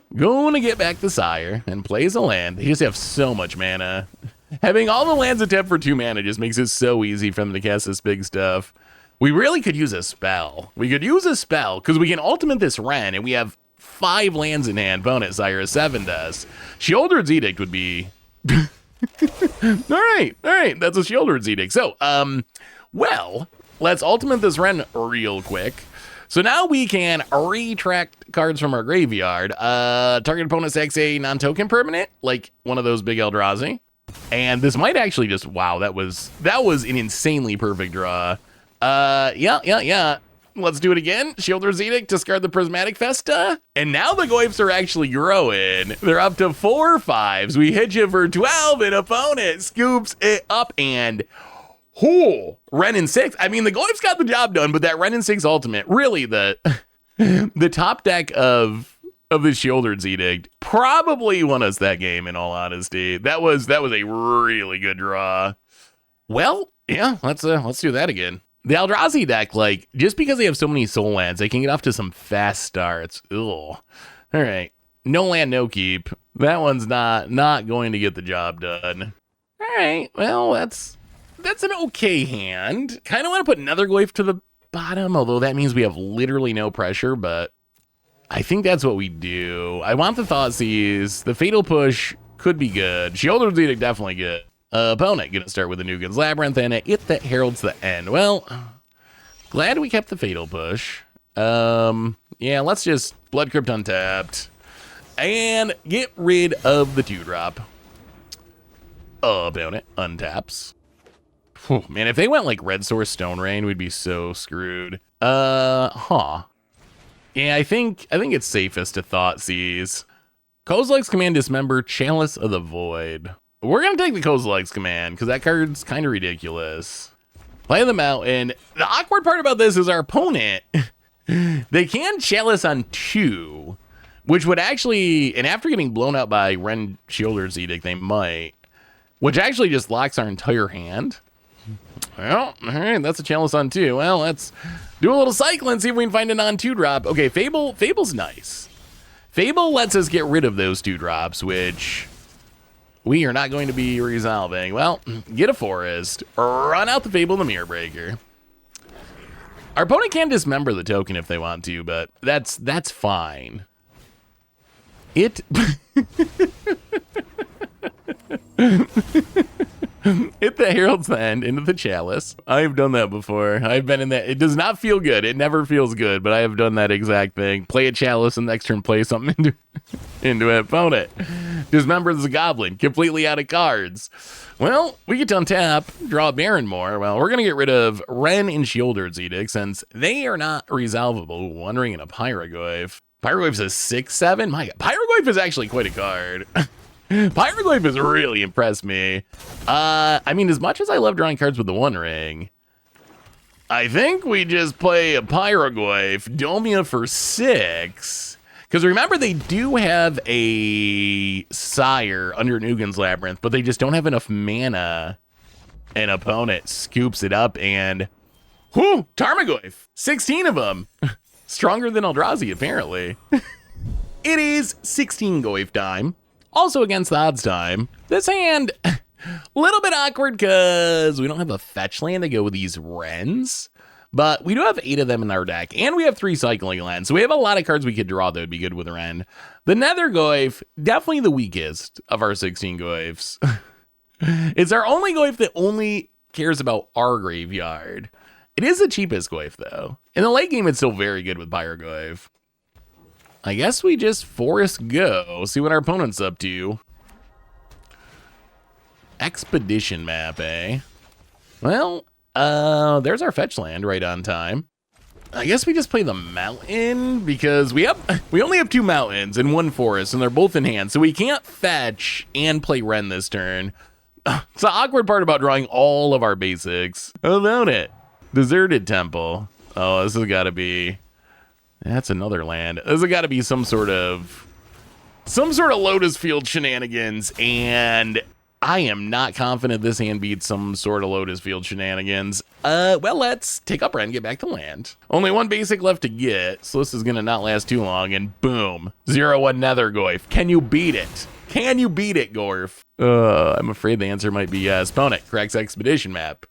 the Sire and plays a land. They just have so much mana. Having all the lands attacked for 2 mana just makes it so easy for them to cast this big stuff. We really could use a spell. We could use a spell because we can ultimate this Ren and we have 5 lands in hand. Bonus, Sire 7 does. Sheoldred's Edict would be... all right. That's a Sheoldred's Edict. So, well, let's ultimate this Ren real quick. So now we can retract cards from our graveyard. Target opponent sacks a non-token permanent, like one of those big Eldrazi. And this might actually just, wow, that was an insanely perfect draw. Yeah. Let's do it again. Sheoldred's Edict, discard the Prismatic Festa. And now the Goyfs are actually growing. They're up to 4 5s. We hit you for 12 and opponent scoops it up and... Ren and 6. I mean, the Goyfs got the job done, but that Ren and 6 ultimate, really the top deck of the Sheoldred's Edict probably won us that game, in all honesty. That was a really good draw. Well, yeah, let's do that again. The Eldrazi deck, like, just because they have so many soul lands, they can get off to some fast starts. Ugh. All right. No land, no keep. That one's not going to get the job done. All right. Well, that's an okay hand. Kind of want to put another Goyf to the bottom, although that means we have literally no pressure, but I think that's what we do. I want the Thoughtseize. The Fatal Push could be good. Sheoldred's Edict definitely good. Opponent gonna start with the Nugan's Labyrinth and it that heralds the end. Well, glad we kept the Fatal Push. Yeah, let's just Blood Crypt untapped and get rid of the 2-drop. Opponent untaps. Whew, man, if they went like Red Source Stone Rain, we'd be so screwed. Yeah, I think it's safest to Thoughtseize. Kozilek's Command Dismember, Chalice of the Void. We're going to take the Kozilek's Command, because that card's kind of ridiculous. Play the Mountain. The awkward part about this is our opponent, they can Chalice on 2, which would actually, and after getting blown out by Ren Sheoldred's Edict, they might, which actually just locks our entire hand. Well, all right, that's a Chalice on 2. Well, let's do a little cycle and see if we can find a non-2-drop. Okay, Fable's nice. Fable lets us get rid of those 2-drops, which... we are not going to be resolving. Well, get a Forest, run out the Fable the Mirror Breaker. Our opponent can dismember the token if they want to, but that's fine. It hit the Herald's End into the Chalice. I've done that before. I've been in that. It does not feel good. It never feels good, but I have done that exact thing. Play a Chalice and next turn play something into an opponent. Dismember the Goblin. Completely out of cards. Well, we get to untap, draw a Baron more. Well, we're going to get rid of Ren and Sheoldred's Edict since they are not resolvable. One Ring and a Pyrogoyf. Pyrogoyf's a 6/7? My God. Pyrogoyf is actually quite a card. Pyrogoyf has really impressed me. I mean, as much as I love drawing cards with the One Ring, I think we just play a Pyrogoyf, Domia for 6. Because remember, they do have a Sire under Nugan's Labyrinth, but they just don't have enough mana. An opponent scoops it up and... whoo! Tarmogoyf! 16 of them! Stronger than Eldrazi, apparently. It is 16 Goyf time. Also against the odds time. This hand, a little bit awkward because we don't have a fetch land to go with these Wrens. But we do have 8 of them in our deck, and we have 3 cycling lands, so we have a lot of cards we could draw that would be good with Wren. The Nether Goyf, definitely the weakest of our 16 Goyfs. It's our only Goyf that only cares about our graveyard. It is the cheapest Goyf, though. In the late game, it's still very good with Pyro Goyf. I guess we just forest go, see what our opponent's up to. Expedition map, eh? Well, there's our fetch land right on time. I guess we just play the mountain because we only have 2 mountains and 1 forest, and they're both in hand, so we can't fetch and play Wren this turn. It's the awkward part about drawing all of our basics. How about it? Deserted Temple. Oh, this has got to be... That's another land. This has got to be some sort of Lotus Field shenanigans, and I am not confident this hand beats some sort of Lotus Field shenanigans. Well, let's take up Wren and get back to land. Only 1 basic left to get, so this is going to not last too long, and boom. 0-1 Nether Goyf. Can you beat it? Can you beat it, Goyf? I'm afraid the answer might be yes. Opponent cracks Expedition map.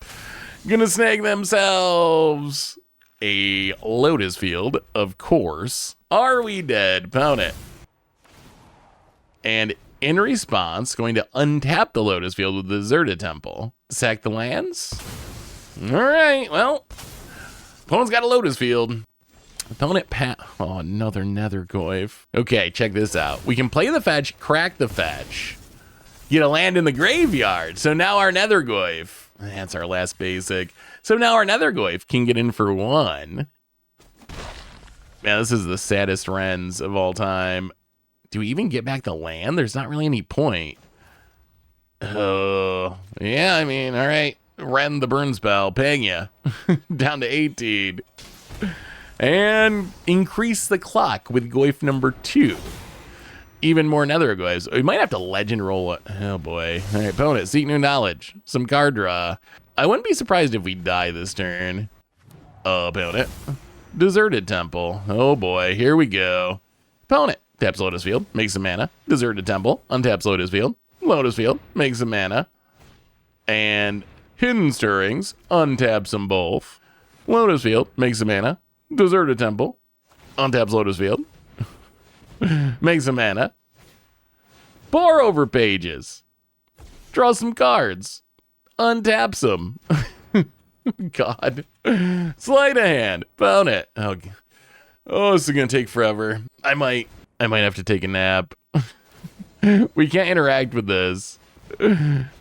Gonna snag themselves a Lotus Field, of course. Are we dead, opponent? And in response, going to untap the Lotus Field with the Deserted Temple. Sack the lands? Alright, well, opponent's got a Lotus Field. Opponent oh, another Nether Goyf. Okay, check this out. We can play the fetch, crack the fetch, get a land in the graveyard. So now our Nether Goyf, that's our last basic. So now our Nether Goyf can get in for 1. Man, this is the saddest Wrens of all time. Do we even get back the land? There's not really any point. Oh, yeah, I mean, all right. Wren the burn spell, paying you. Down to 18. And increase the clock with Goyf number 2. Even more Nether Goyfs. We might have to legend roll it. Oh boy. All right, opponent, seek new knowledge. Some card draw. I wouldn't be surprised if we die this turn. Opponent. Deserted Temple. Oh boy, here we go. Opponent. Taps Lotus Field, makes some mana. Deserted Temple, untaps Lotus Field. Lotus Field, makes some mana. And Hidden Stirrings, untaps them both. Lotus Field, makes some mana. Deserted Temple, untaps Lotus Field. Makes some mana. Pour over pages. Draw some cards. Untaps them. God. Sleight of hand. Opponent. Oh, this is going to take forever. I might have to take a nap. We can't interact with this.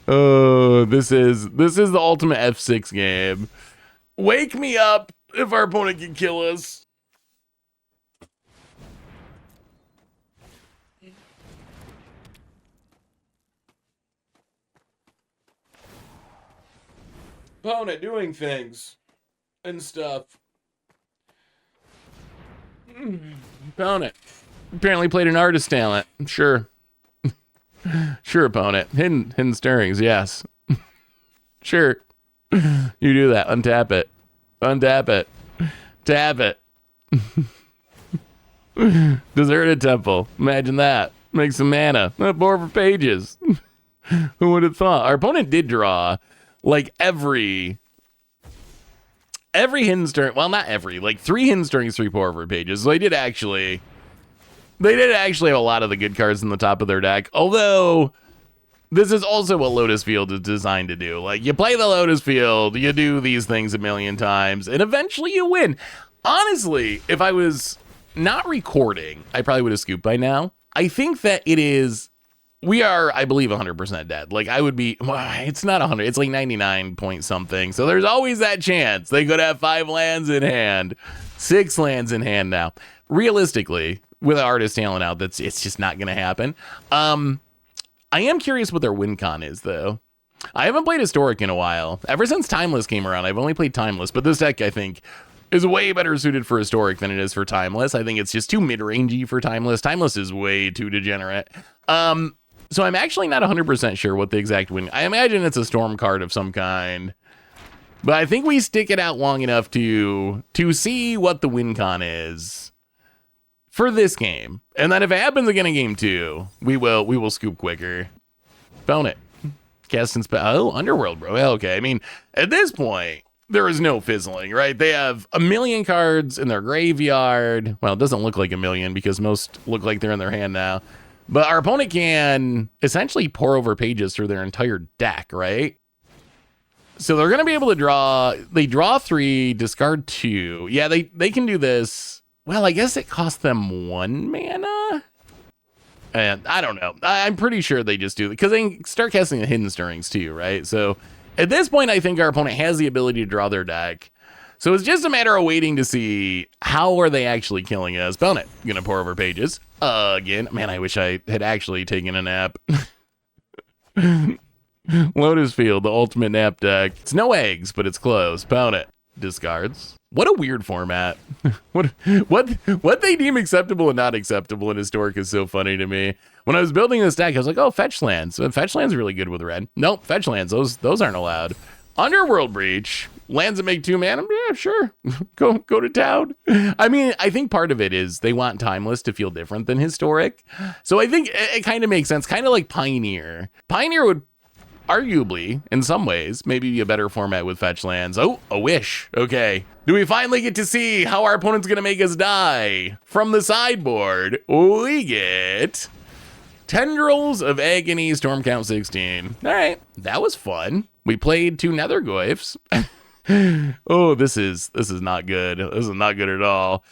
Oh, this is the ultimate F6 game. Wake me up if our opponent can kill us. Opponent doing things and stuff. Opponent apparently played an artist talent. Sure. Sure, opponent. Hidden stirrings, yes. Sure. You do that. Untap it. Untap it. Tap it. Deserted Temple. Imagine that. Make some mana. Pour for pages. Who would have thought? Our opponent did draw like every hidden stirring. Well, not every. Like 3 hidden stirrings, 3 pour over pages. So they did actually have a lot of the good cards in the top of their deck. Although this is also what Lotus Field is designed to do. Like, you play the Lotus Field, you do these things a million times, and eventually you win. Honestly, if I was not recording, I probably would have scooped by now. I think that we are, I believe, 100% dead. Like, I would be, well, it's not 100, it's like 99 point something. So there's always that chance. They could have 5 lands in hand, 6 lands in hand now. Realistically, with an artist talent out, it's just not going to happen. I am curious what their win con is, though. I haven't played Historic in a while. Ever since Timeless came around, I've only played Timeless, but this deck, I think, is way better suited for Historic than it is for Timeless. I think it's just too mid-rangey for Timeless. Timeless is way too degenerate. So I'm actually not 100% sure what the exact win. I imagine it's a Storm card of some kind. But I think we stick it out long enough to see what the win con is for this game. And then if it happens again in game 2, we will scoop quicker. Bone it. Cast and spell. Oh, Underworld, bro. Okay. I mean, at this point, there is no fizzling, right? They have a million cards in their graveyard. Well, it doesn't look like a million because most look like they're in their hand now. But our opponent can essentially pour over pages through their entire deck, right? So they're going to be able to draw. They draw 3, discard 2. Yeah, they can do this. Well, I guess it costs them 1 mana. And I don't know. I'm pretty sure they just do it because they can start casting the Hidden Stirrings too, right? So at this point, I think our opponent has the ability to draw their deck. So it's just a matter of waiting to see how are they actually killing us. Bonnet, gonna pour over pages again. Man, I wish I had actually taken a nap. Lotus Field, the ultimate nap deck. It's no eggs, but it's close. Bonnet discards. What a weird format. what they deem acceptable and not acceptable in Historic is so funny to me. When I was building this deck, I was like, oh, fetch lands. Fetch lands are really good with red. Nope, fetch lands, those aren't allowed. Underworld Breach, lands that make 2 mana, yeah, sure. go to town. I mean, I think part of it is they want Timeless to feel different than Historic. So I think it kind of makes sense, kind of like Pioneer. Pioneer would arguably, in some ways, maybe be a better format with fetch lands. Oh, a wish. Okay. Do we finally get to see how our opponent's going to make us die? From the sideboard, we get Tendrils of Agony, Storm Count 16. All right. That was fun. We played 2 Nether Goyfs. Oh, this is not good. This is not good at all.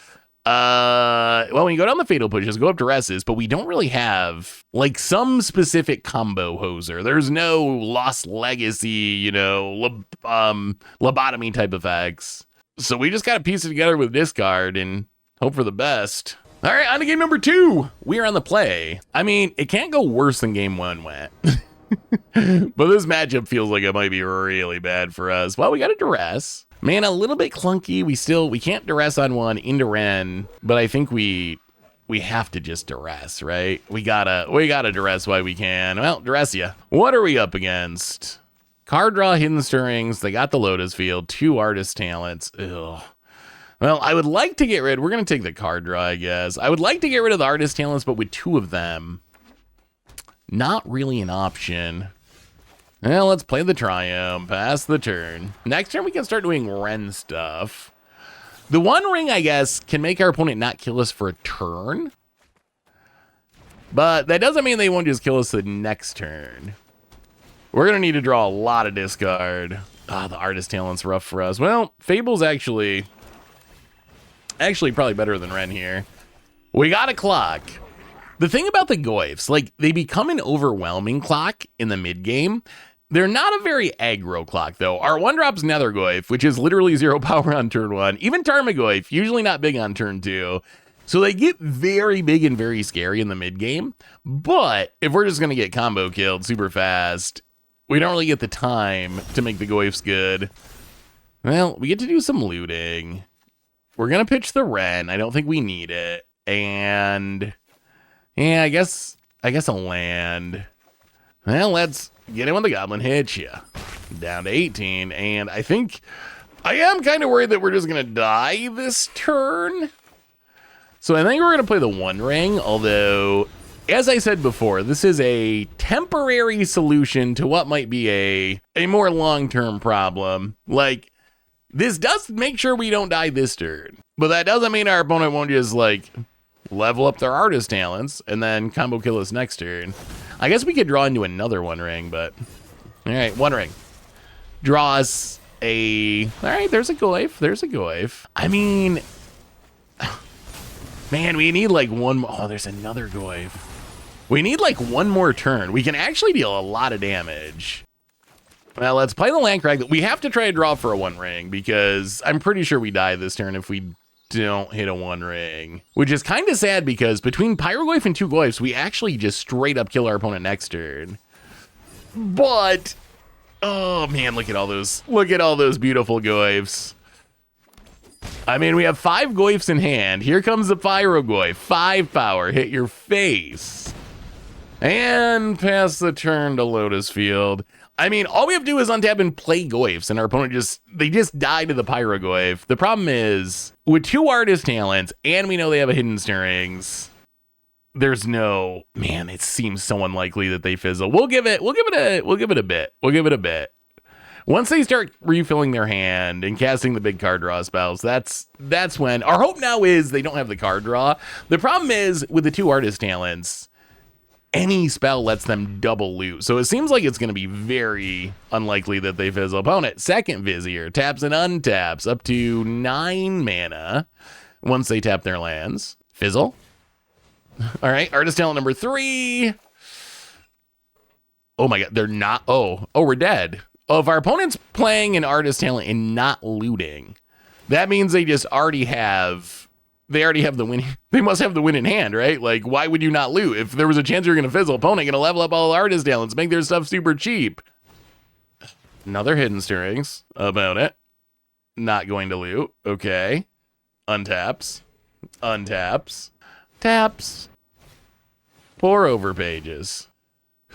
Well, when you go down the Fatal Pushes, go up to Duresses, but we don't really have like some specific combo hoser. There's no Lost Legacy, lobotomy type effects. So we just got to piece it together with discard and hope for the best. All right, on to game number 2. We are on the play. I mean, it can't go worse than game 1 went. But this matchup feels like it might be really bad for us. Well, we got a Duress. Man, a little bit clunky. We can't Duress on 1 into Ren, but I think we have to just Duress, right? We gotta Duress while we can. Well, Duress ya. What are we up against? Card draw, Hidden Stirrings. They got the Lotus Field, 2 Artist Talents. Ugh. Well, I would like to get rid. We're gonna take the card draw, I guess. I would like to get rid of the Artist Talents, but with 2 of them, not really an option. Well, let's play the Triumph, pass the turn. Next turn, we can start doing Ren stuff. The One Ring, I guess, can make our opponent not kill us for a turn. But that doesn't mean they won't just kill us the next turn. We're going to need to draw a lot of discard. Ah, the Artist Talent's rough for us. Well, Fable's actually probably better than Ren here. We got a clock. The thing about the Goyfs, like, they become an overwhelming clock in the mid-game. They're not a very aggro clock, though. Our 1-drop's Nether Goyf, which is literally 0 power on turn 1. Even Tarmogoyf, usually not big on turn 2. So they get very big and very scary in the mid-game. But if we're just going to get combo killed super fast, we don't really get the time to make the Goyfs good. Well, we get to do some looting. We're going to pitch the Ren. I don't think we need it. And yeah, I guess a land. Well, let's get in with the Goblin Hitch, yeah. Down to 18, and I think I am kind of worried that we're just going to die this turn. So I think we're going to play the One Ring, although, as I said before, this is a temporary solution to what might be a more long-term problem. Like, this does make sure we don't die this turn, but that doesn't mean our opponent won't just, like, level up their Artist Talents and then combo kill us next turn. I guess we could draw into another One Ring, but all right, One Ring. Draw us a, all right, there's a Goyf. I mean, man, we need like one more. Oh, there's another Goyf. We need like one more turn. We can actually deal a lot of damage. Well, let's play the Landcrag. We have to try to draw for a One Ring because I'm pretty sure we die this turn if we don't hit a One Ring, which is kind of sad because between Pyrogoyf and 2 Goyfs, we actually just straight up kill our opponent next turn. But, oh man, look at all those beautiful Goyfs. I mean, we have 5 Goyfs in hand. Here comes the Pyrogoyf, 5 power, hit your face. And pass the turn to Lotus Field. I mean, all we have to do is untap and play Goyfs, and our opponent they just die to the Pyrogoyf. The problem is, with 2 Artist Talents, and we know they have a Hidden Stirrings, there's no, man, it seems so unlikely that they fizzle. We'll give it a bit. Once they start refilling their hand and casting the big card draw spells, that's when our hope now is they don't have the card draw. The problem is with the 2 Artist Talents, any spell lets them double loot. So it seems like it's going to be very unlikely that they fizzle. Opponent, second Vizier, taps and untaps up to 9 mana once they tap their lands. Fizzle. All right, Artist Talent number 3. Oh my God, they're not, oh, we're dead. Oh, if our opponent's playing an Artist Talent and not looting, that means they just already have the win. They must have the win in hand, right? Like, why would you not loot? If there was a chance you're going to fizzle, opponent going to level up all the Artist Talents, make their stuff super cheap. Another Hidden Stirrings about it. Not going to loot. Okay. Untaps. Taps. Pour over pages.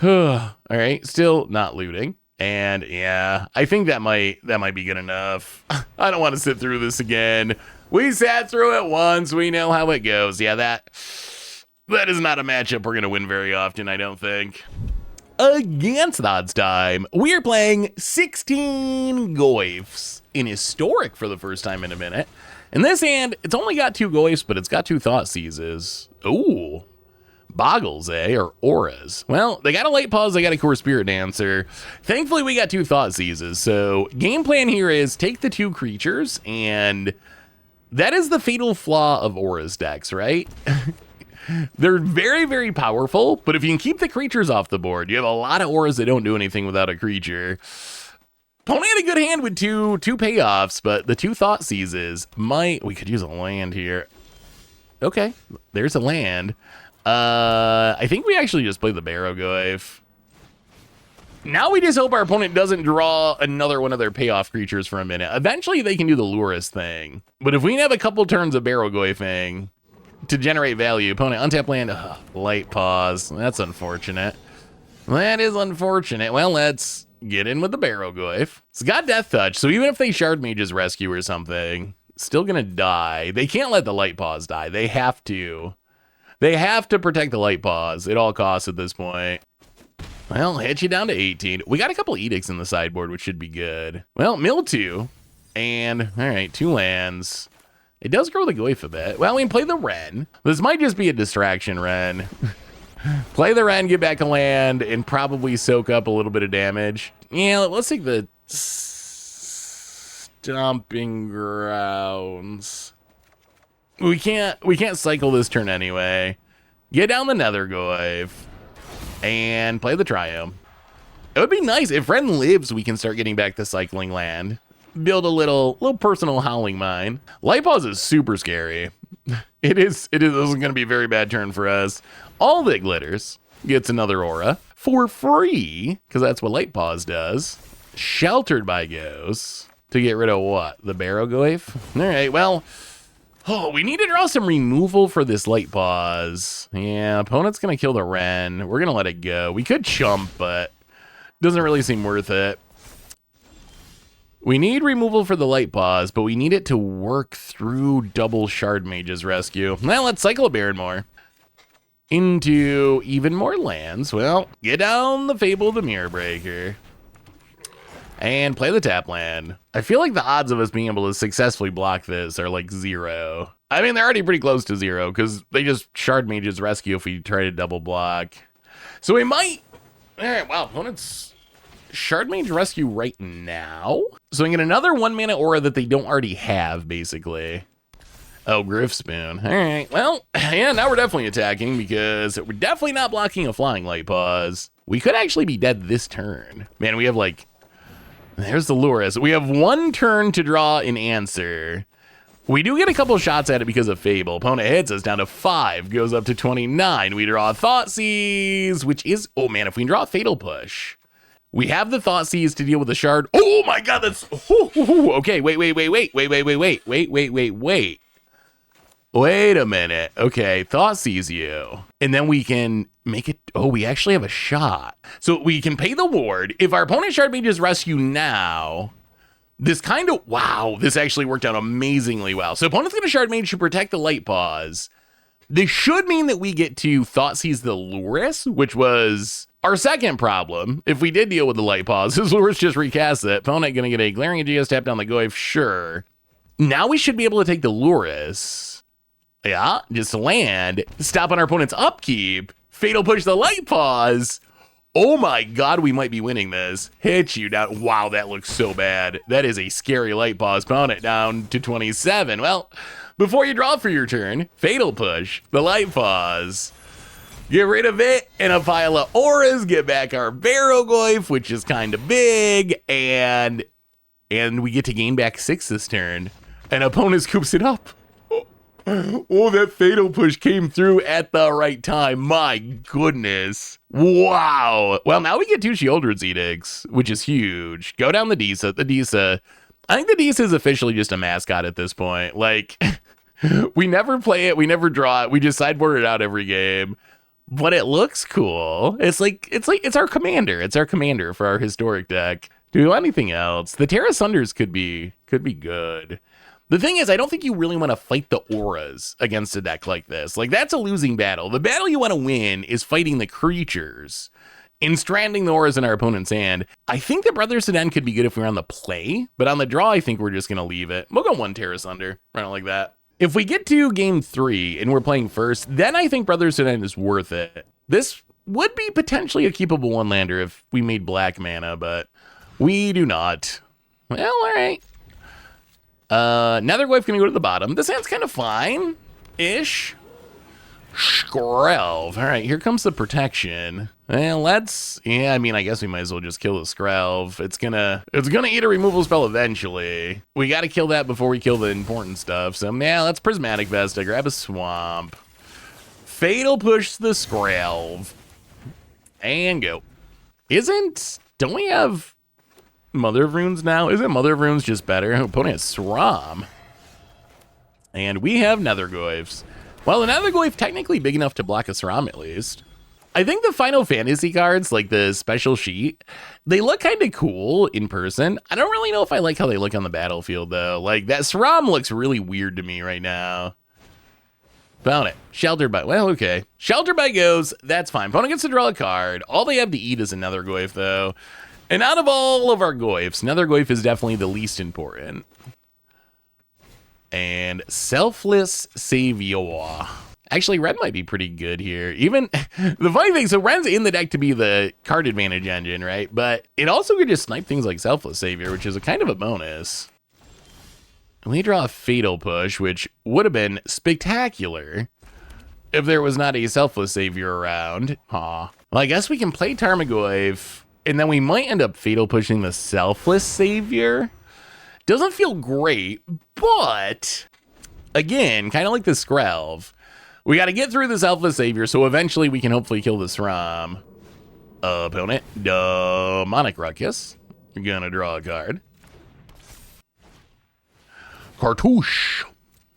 All right. Still not looting. And yeah, I think that might be good enough. I don't want to sit through this again. We sat through it once. We know how it goes. Yeah, that is not a matchup we're going to win very often, I don't think. Against the odds time, we are playing 16 Goyfs in Historic for the first time in a minute. In this hand, it's only got 2 Goyfs, but it's got 2 Thought Seizes. Ooh. Boggles, or auras. Well, they got a Light Pause, they got a Core Spirit Dancer. Thankfully, we got 2 Thought Seizes. So, game plan here is take the 2 creatures, and that is the fatal flaw of auras decks, right? They're very, very powerful, but if you can keep the creatures off the board, you have a lot of auras that don't do anything without a creature. Opponent had a good hand with two payoffs, but the 2 Thought Seizes we could use a land here. Okay, there's a land. I think we actually just play the Tarmogoyf. Now we just hope our opponent doesn't draw another one of their payoff creatures for a minute. Eventually they can do the Lurus thing. But if we can have a couple turns of Tarmogoyfing to generate value, opponent untap land, Light Pause. That's unfortunate. That is unfortunate. Well, let's get in with the Tarmogoyf. It's got Death Touch, so even if they Shard Mage's Rescue or something, still gonna die. They can't let the Light Pause die. They have to. They have to protect the Light Pause at all costs at this point. Well, hit you down to 18. We got a couple Edicts in the sideboard, which should be good. Well, mill 2. And, all right, 2 lands. It does grow the Goyf a bit. Well, we can play the Wren. This might just be a distraction, Wren. Play the Wren, get back a land, and probably soak up a little bit of damage. Yeah, let's take the Stomping Grounds. We can't cycle this turn anyway. Get down the Nethergoyf and play the Triumph. It would be nice if Wren lives, we can start getting back to cycling land. Build a little personal Howling Mine. Light Pause is super scary. This is going to be a very bad turn for us. All that glitters gets another aura for free, because that's what Light Pause does. Sheltered by Ghosts to get rid of what? The Tarmogoyf? All right, well, we need to draw some removal for this Light Pause. Yeah, opponent's going to kill the Wren. We're going to let it go. We could chump, but doesn't really seem worth it. We need removal for the Light Pause, but we need it to work through double Shard Mage's Rescue. Now let's cycle a Barrenmore into even more lands. Well, get down the Fable of the Mirror Breaker and play the tap land. I feel like the odds of us being able to successfully block this are like 0. I mean, they're already pretty close to 0 because they just Shard Mage's Rescue if we try to double block. So we might... All right, wow, opponent's Shard Mage Rescue right now. So we get another 1 mana aura that they don't already have, basically. Oh, Griff Spoon. All right, well, yeah, now we're definitely attacking because we're definitely not blocking a Flying Light Pause. We could actually be dead this turn. Man, we have like... There's the Lurus. We have 1 turn to draw an answer. We do get a couple shots at it because of Fable. Opponent hits us down to 5, goes up to 29. We draw a Thoughtseize, which is... Oh, man, if we draw a Fatal Push, we have the Thoughtseize to deal with the Shard. Oh, my God, that's... Okay, wait. Wait a minute. Okay, Thought sees you. And then we can make it. Oh, we actually have a shot. So we can pay the ward. If our opponent shard mages rescue now, this kind of, wow, this actually worked out amazingly well. So opponent's going to shard mage to protect the light pause. This should mean that we get to Thought sees the Lurrus, which was our second problem. If we did deal with the light pause, this Lurrus just recast it. Opponent going to get a glaring Aegeus tap down the Goyf, sure. Now we should be able to take the Lurrus. Yeah, just land, stop on our opponent's upkeep, fatal push the light pause. Oh my god, we might be winning this. Hit you down. Wow, that looks so bad. That is a scary light pause. Opponent down to 27. Well, before you draw for your turn, fatal push the light pause. Get rid of it and a pile of auras. Get back our Tarmogoyf, which is kind of big, and we get to gain back 6 this turn. And opponent scoops it up. Oh, that fatal push came through at the right time. My goodness. Wow. Well, now we get 2 Sheoldred's Edicts, which is huge. Go down the Disa. The Disa. I think the Disa is officially just a mascot at this point. Like, we never play it. We never draw it. We just sideboard it out every game. But it looks cool. It's our commander. It's our commander for our historic deck. Do anything else? The Terra Sunders could be good. The thing is, I don't think you really want to fight the auras against a deck like this. Like, that's a losing battle. The battle you want to win is fighting the creatures and stranding the auras in our opponent's hand. I think that Brothers to Den could be good if we're on the play, but on the draw, I think we're just going to leave it. We'll go 1 Terra Sunder. I don't like that. If we get to game 3 and we're playing first, then I think Brothers to Den is worth it. This would be potentially a keepable 1-lander if we made black mana, but we do not. Well, all right. Nethergoyf gonna go to the bottom. This hand's kind of fine-ish. Skrelv. All right, here comes the protection. Well, I mean, I guess we might as well just kill the Skrelv. It's gonna eat a removal spell eventually. We gotta kill that before we kill the important stuff. So, yeah, let's Prismatic Vesta, grab a swamp. Fatal push the Skrelv. And go. Don't we have Mother of Runes now? Isn't Mother of Runes just better? Opponent has Sram. And we have Nethergoyfs. Well, the Nethergoyf technically big enough to block a Sram at least. I think the Final Fantasy cards, like the special sheet, they look kind of cool in person. I don't really know if I like how they look on the battlefield, though. Like, that Sram looks really weird to me right now. Found it. Sheltered by, well, okay. Sheltered by goes, that's fine. Opponent gets to draw a card. All they have to eat is a Nethergoyf, though. And out of all of our Goyfs, Nethergoyf is definitely the least important. And Selfless Savior. Actually, Red might be pretty good here. Even, the funny thing, so Red's in the deck to be the card advantage engine, right? But it also could just snipe things like Selfless Savior, which is a kind of a bonus. And we draw a Fatal Push, which would have been spectacular if there was not a Selfless Savior around. Aw. Well, I guess we can play Tarmogoyf. And then we might end up fatal pushing the Selfless Savior. Doesn't feel great, but again, kind of like the Skrelv. We got to get through the Selfless Savior, so eventually we can hopefully kill the Sram. Opponent, Demonic Ruckus. You're gonna draw a card. Cartouche.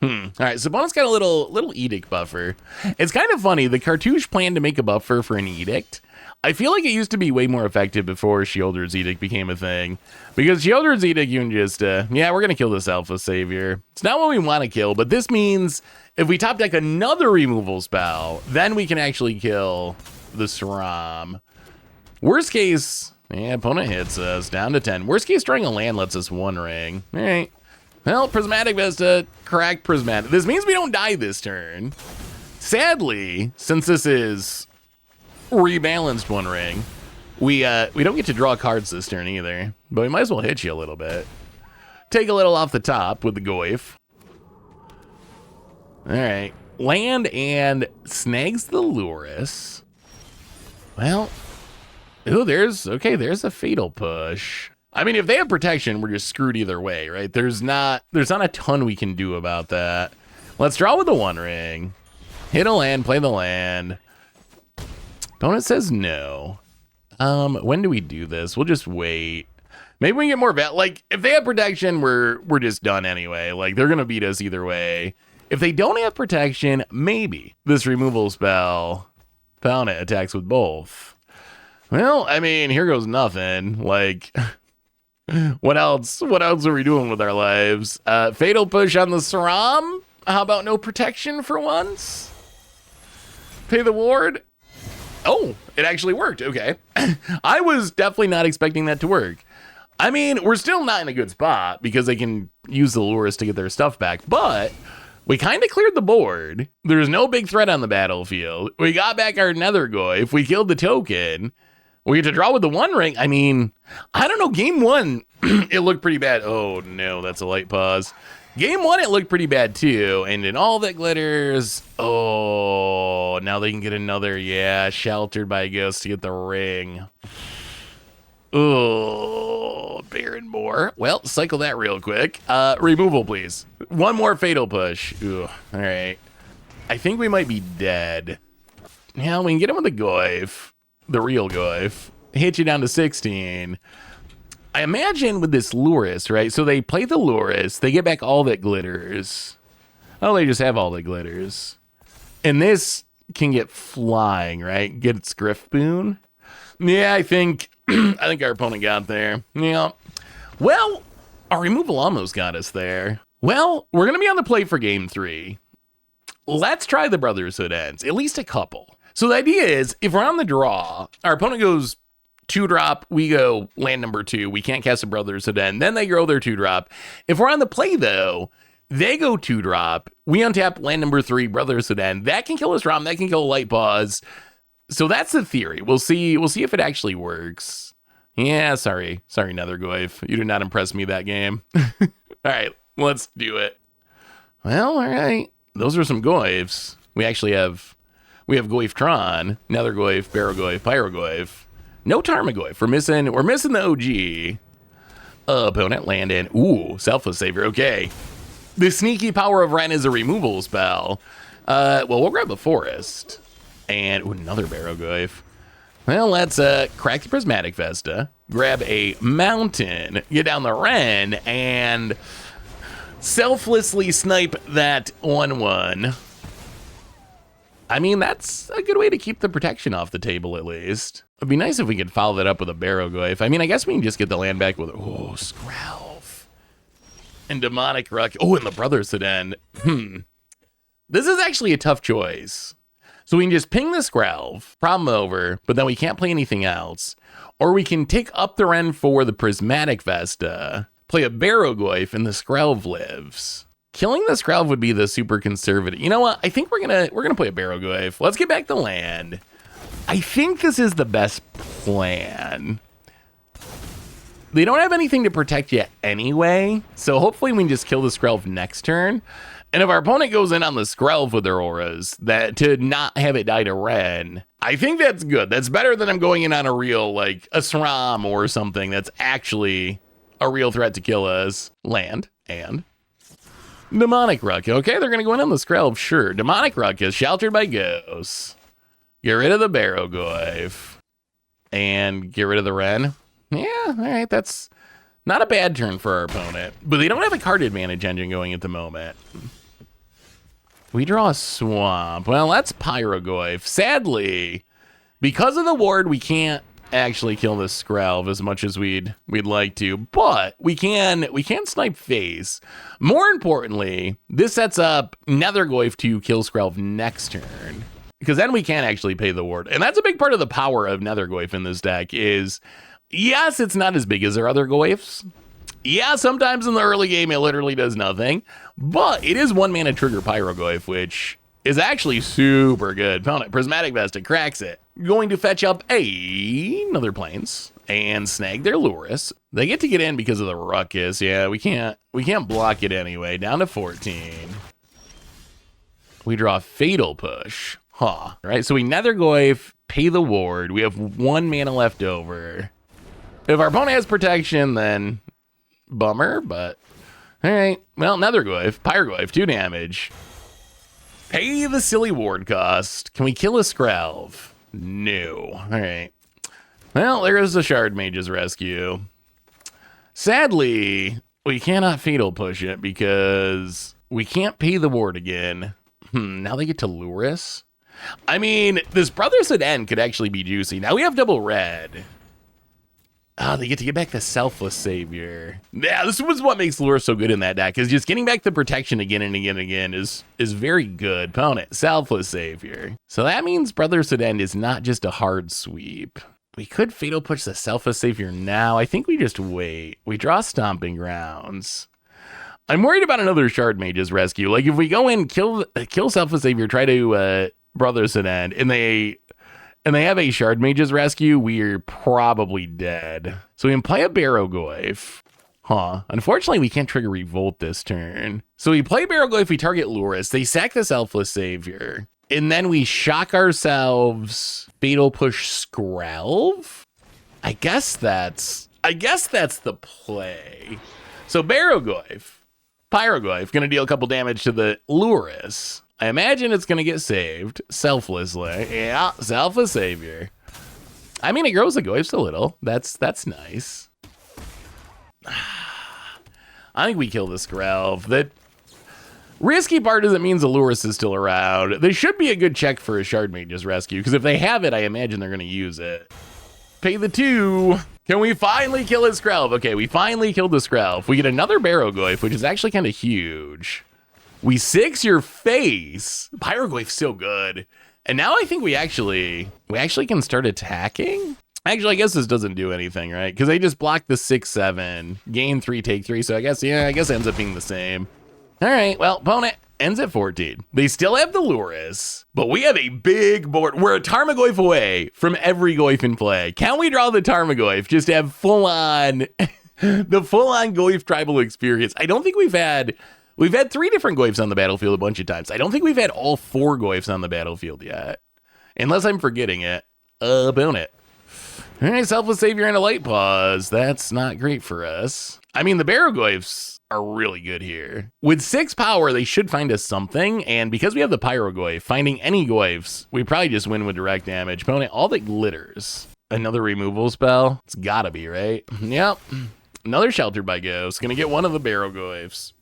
All right, so opponent's got a little edict buffer. It's kind of funny. The Cartouche planned to make a buffer for an edict. I feel like it used to be way more effective before Sheoldred's Edict became a thing. Because Sheoldred's Edict, you can just, yeah, we're going to kill this Alpha Savior. It's not what we want to kill, but this means if we top deck another removal spell, then we can actually kill the Sram. Worst case, yeah, opponent hits us down to 10. Worst case, drawing a land lets us 1 ring. All right. Well, Prismatic Vesta, cracked Prismatic. This means we don't die this turn. Sadly, since this is rebalanced 1 ring, we don't get to draw cards this turn either, but we might as well hit you a little bit. Take a little off the top with the Goyf. All right, land and snags the Lurrus. Well, oh, there's a fatal push. I mean, if they have protection, we're just screwed either way, right? There's not a ton we can do about that. Let's draw with the 1 ring. Hit a land, play the land. Opponent says no. When do we do this? We'll just wait. Maybe we can get more like if they have protection, we're just done anyway. Like they're gonna beat us either way. If they don't have protection, maybe this removal spell, opponent attacks with both. Well, I mean, here goes nothing. Like, what else? What else are we doing with our lives? Fatal Push on the Saram? How about no protection for once? Pay the ward? Oh, it actually worked. Okay. I was definitely not expecting that to work. I mean, we're still not in a good spot because they can use the lures to get their stuff back, but we kind of cleared the board. There's no big threat on the battlefield. We got back our Nether Goyf. We killed the token. We get to draw with the One Ring. I mean, I don't know. Game 1, it looked pretty bad. Oh, no, that's a light pause. Game 1, it looked pretty bad, too. And in all that glitters, oh, now they can get another, yeah, sheltered by a ghost to get the ring. Oh, Baron more. Well, cycle that real quick. Removal, please. One more Fatal Push. Ooh, all right. I think we might be dead. Yeah, we can get him with the Goyf. The real Goyf. Hit you down to 16. I imagine with this Lurus, right? So they play the Lurus. They get back all that glitters. Oh, they just have all that glitters. And this can get flying, right? Get its Griff Boon. Yeah, I think our opponent got there. Yeah. Well, our removal almost got us there. Well, we're going to be on the play for game 3. Let's try the Brotherhood Ends. At least a couple. So the idea is, if we're on the draw, our opponent goes 2-drop, we go land number 2. We can't cast a Brotherhood End. Then they grow their 2-drop. If we're on the play, though, they go 2-drop. We untap land number 3, Brotherhood End. That can kill us Rom. That can kill Light Pause. So that's the theory. We'll see if it actually works. Yeah, sorry, Nether Goyf. You did not impress me that game. All right, let's do it. Well, all right. Those are some Goyfs. We have Goyftron, Nether Goyf, Barrow-Goyf, Pyro-Goyf. No Tarmogoyf. We're missing the OG. Opponent land in. Ooh, Selfless Savior. Okay. The sneaky power of Ren is a removal spell. Well, we'll grab a Forest. And another Barrow-Goyf. Well, let's crack the Prismatic Vesta, grab a Mountain, get down the Ren, and selflessly snipe that 1/1. I mean, that's a good way to keep the protection off the table, at least. It'd be nice if we could follow that up with a Barrow-Goyf. I mean, I guess we can just get the land back with, oh, Skrelv. And Demonic Ruck. Oh, and the Brotherhood End. This is actually a tough choice. So we can just ping the Skrelv, problem over, but then we can't play anything else. Or we can take up the Ren for the Prismatic Vesta, play a Barrow-Goyf, and the Skrelv lives. Killing the Skrelv would be the super conservative. You know what? I think we're gonna play a Barrow-Goyf. Let's get back the land. I think this is the best plan. They don't have anything to protect yet anyway, so hopefully we can just kill the Skrelv next turn. And if our opponent goes in on the Skrelv with their auras, that to not have it die to Ren, I think that's good. That's better than I'm going in on a real, like, a Sram or something that's actually a real threat to kill us. Land and Demonic Ruck. Okay, they're going to go in on the Skrelv, sure. Demonic Ruck is sheltered by ghosts. Get rid of the Barrow-Goyf. And get rid of the Ren. Yeah, all right, that's not a bad turn for our opponent. But they don't have a card advantage engine going at the moment. We draw a Swamp. Well, that's Pyro-Goyf. Sadly, because of the ward, we can't actually kill this Skrelv as much as we'd like to, but we can snipe face. More importantly, this sets up Nether Goyf to kill Skrelv next turn, because then we can actually pay the ward. And that's a big part of the power of Nether Goyf in this deck is, yes, it's not as big as our other Goyfs. Yeah, sometimes in the early game it literally does nothing, but it is 1-mana trigger Pyro-Goyf, which is actually super good. Prismatic Vesta cracks it. Going to fetch up another Plains and snag their Lurus. They get to get in because of the Ruckus. Yeah, we can't block it anyway. Down to 14. We draw Fatal Push. Huh. All right, so we Nether Goyf, pay the ward. We have 1 mana left over. If our opponent has protection, then bummer, but all right. Well, Nether Goyf, Pyro-Goyf, 2 damage. Pay the silly ward cost. Can we kill a Skrelv? No. All right. Well, there is the Shard Mage's Rescue. Sadly, we cannot Fatal Push it because We can't pay the ward again. Now they get to lure us. I mean, this Brothers at End could actually be juicy. Now we have double red. Oh, they get to get back the Selfless Savior. Yeah, this was what makes lure so good in that deck, is just getting back the protection again and again and again is very good. Opponent, Selfless Savior. So that means Brothers at End is not just a hard sweep. We could Fatal Push the Selfless Savior now. I think we just wait. We draw Stomping Grounds. I'm worried about another Shard Mage's Rescue. Like, if we go in, kill Selfless Savior, try to Brothers at End, and they have a Shard Mage's Rescue, we're probably dead. So we can play a Goyf. Unfortunately, we can't trigger Revolt this turn. So we play Goyf, we target Lurrus, they sack the Selfless Savior, and then we shock ourselves, Fatal Push Skrelv? I guess that's the play. So Goyf, Pyrogoyf, gonna deal a couple damage to the Lurrus. I imagine it's going to get saved selflessly. Yeah, Selfless Savior. I mean, it grows the Goyfs a little. That's nice. I think we kill the Skrelv. The risky part is it means the Lurrus is still around. They should be a good check for a Shard Mage's Rescue, because if they have it, I imagine they're going to use it. Pay the 2. Can we finally kill his Skrelv? Okay, we finally killed the Skrelv. We get another Goyf, which is actually kind of huge. We 6 your face. Pyrogoyf's so good. And now I think we actually can start attacking. Actually, I guess this doesn't do anything, right? Because they just block the 6/7, gain 3, take 3. So I guess it ends up being the same. All right, well, opponent ends at 14. They still have the Lurrus, but we have a big board. We're a Tarmogoyf away from every Goyf in play. Can we draw the Tarmogoyf? Just have full-on, the full-on Goyf tribal experience. I don't think we've had 3 different Goyfs on the battlefield a bunch of times. I don't think we've had all 4 Goyfs on the battlefield yet. Unless I'm forgetting it. Opponent. All right, Selfless Savior and a Light Pause. That's not great for us. I mean, the Goyfs are really good here. With 6 power, they should find us something. And because we have the Pyrogoyf, finding any Goyfs, we probably just win with direct damage. Opponent, all that glitters. Another removal spell? It's gotta be, right? Yep. Another Sheltered by Ghosts. Gonna get one of the Goyfs.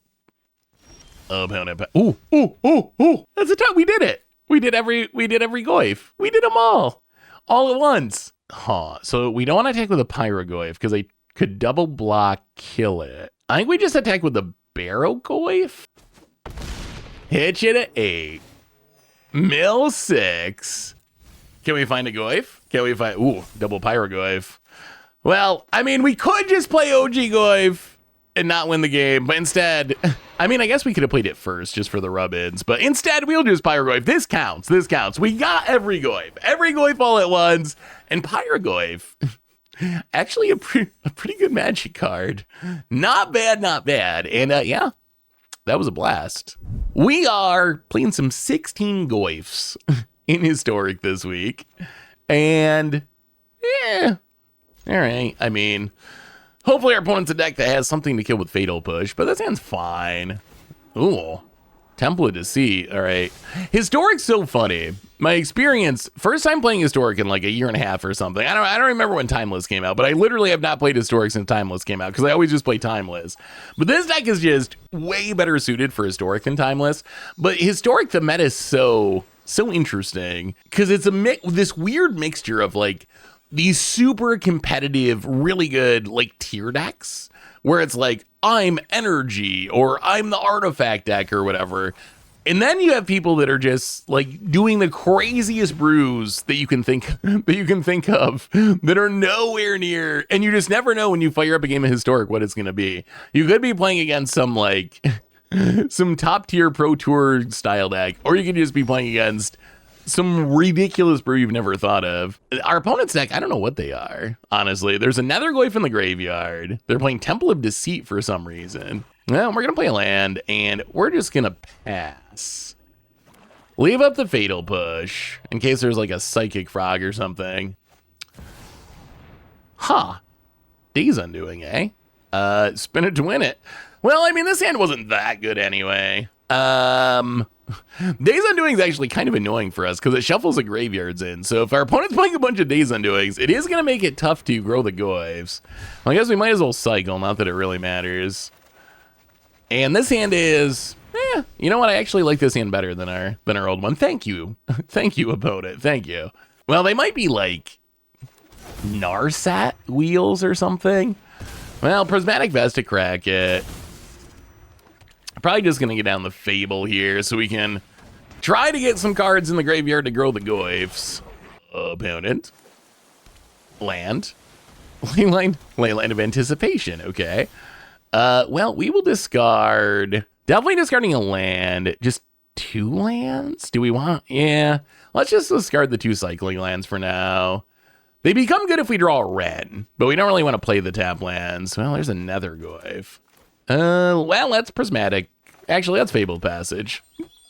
Opponent. Ooh. That's a top. We did it. We did every Goyf. We did them all at once. So we don't want to attack with a Pyrogoyf because they could double block, kill it. I think we just attack with the Goyf. Hit you to 8. Mill 6. Can we find a Goyf? Double Pyrogoyf. Well, I mean, we could just play OG Goyf and not win the game, but instead, I mean, I guess we could have played it first just for the rub-ins, but instead we'll just Pyrogoyf. This counts. We got every Goyf all at once, and Pyrogoyf, actually a pretty good Magic card. Not bad, and yeah, that was a blast. We are playing some 16 Goyfs in Historic this week, and yeah, all right, I mean, hopefully our opponent's a deck that has something to kill with Fatal Push, but that sounds fine. Ooh, Temple of Deceit. All right. Historic's so funny. My experience, first time playing Historic in like a year and a half or something. I don't remember when Timeless came out, but I literally have not played Historic since Timeless came out because I always just play Timeless. But this deck is just way better suited for Historic than Timeless. But Historic, the meta is so interesting because it's this weird mixture of like these super competitive, really good like tier decks where it's like, I'm Energy or I'm the Artifact deck or whatever. And then you have people that are just like doing the craziest brews that you can think of that are nowhere near, and you just never know when you fire up a game of Historic what it's going to be. You could be playing against some like some top tier Pro Tour style deck, or you could just be playing against some ridiculous brew you've never thought of. Our opponent's deck, I don't know what they are, honestly. There's another Goyf in the graveyard. They're playing Temple of Deceit for some reason. Well, we're going to play a land, and we're just going to pass. Leave up the Fatal Push, in case there's like a Psychic Frog or something. Days Undoing, eh? Spin it to win it. Well, I mean, this hand wasn't that good anyway. Days Undoing is actually kind of annoying for us because it shuffles the graveyards in. So if our opponent's playing a bunch of Days Undoings, it is going to make it tough to grow the Goyfs. Well, I guess we might as well cycle, not that it really matters. And this hand is You know what? I actually like this hand better than our old one. Thank you. Thank you, opponent. Thank you. Well, they might be like Narsat wheels or something. Well, Prismatic Vest to crack it. Probably just going to get down the Fable here so we can try to get some cards in the graveyard to grow the Goyfs. Opponent. Land. Leyline of Anticipation. Okay. Well, we will discard. Definitely discarding a land. Just 2 lands? Do we want? Yeah. Let's just discard the 2 cycling lands for now. They become good if we draw a red, but we don't really want to play the tap lands. Well, there's another Goyf. Well, that's Prismatic. Actually, that's Fabled Passage.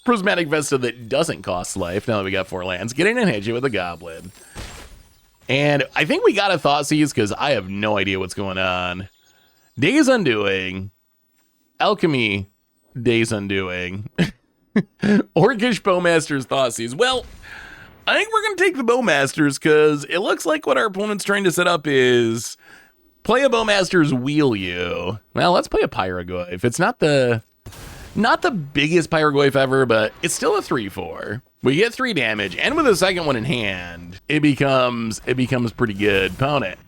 Prismatic Vesta that doesn't cost life now that we got 4 lands. Get in and hit you with a Goblin. And I think we got a Thoughtseize because I have no idea what's going on. Days Undoing. Alchemy. Days Undoing. Orcish Bowmaster's Thoughtseize. Well, I think we're going to take the Bowmasters because it looks like what our opponent's trying to set up is play a Bowmaster's Wheel You. Well, let's play a Pyrogoyf. It's not the biggest Pyrogoyf ever, but it's still a 3/4. We get 3 damage, and with the second one in hand, it becomes pretty good. Opponent.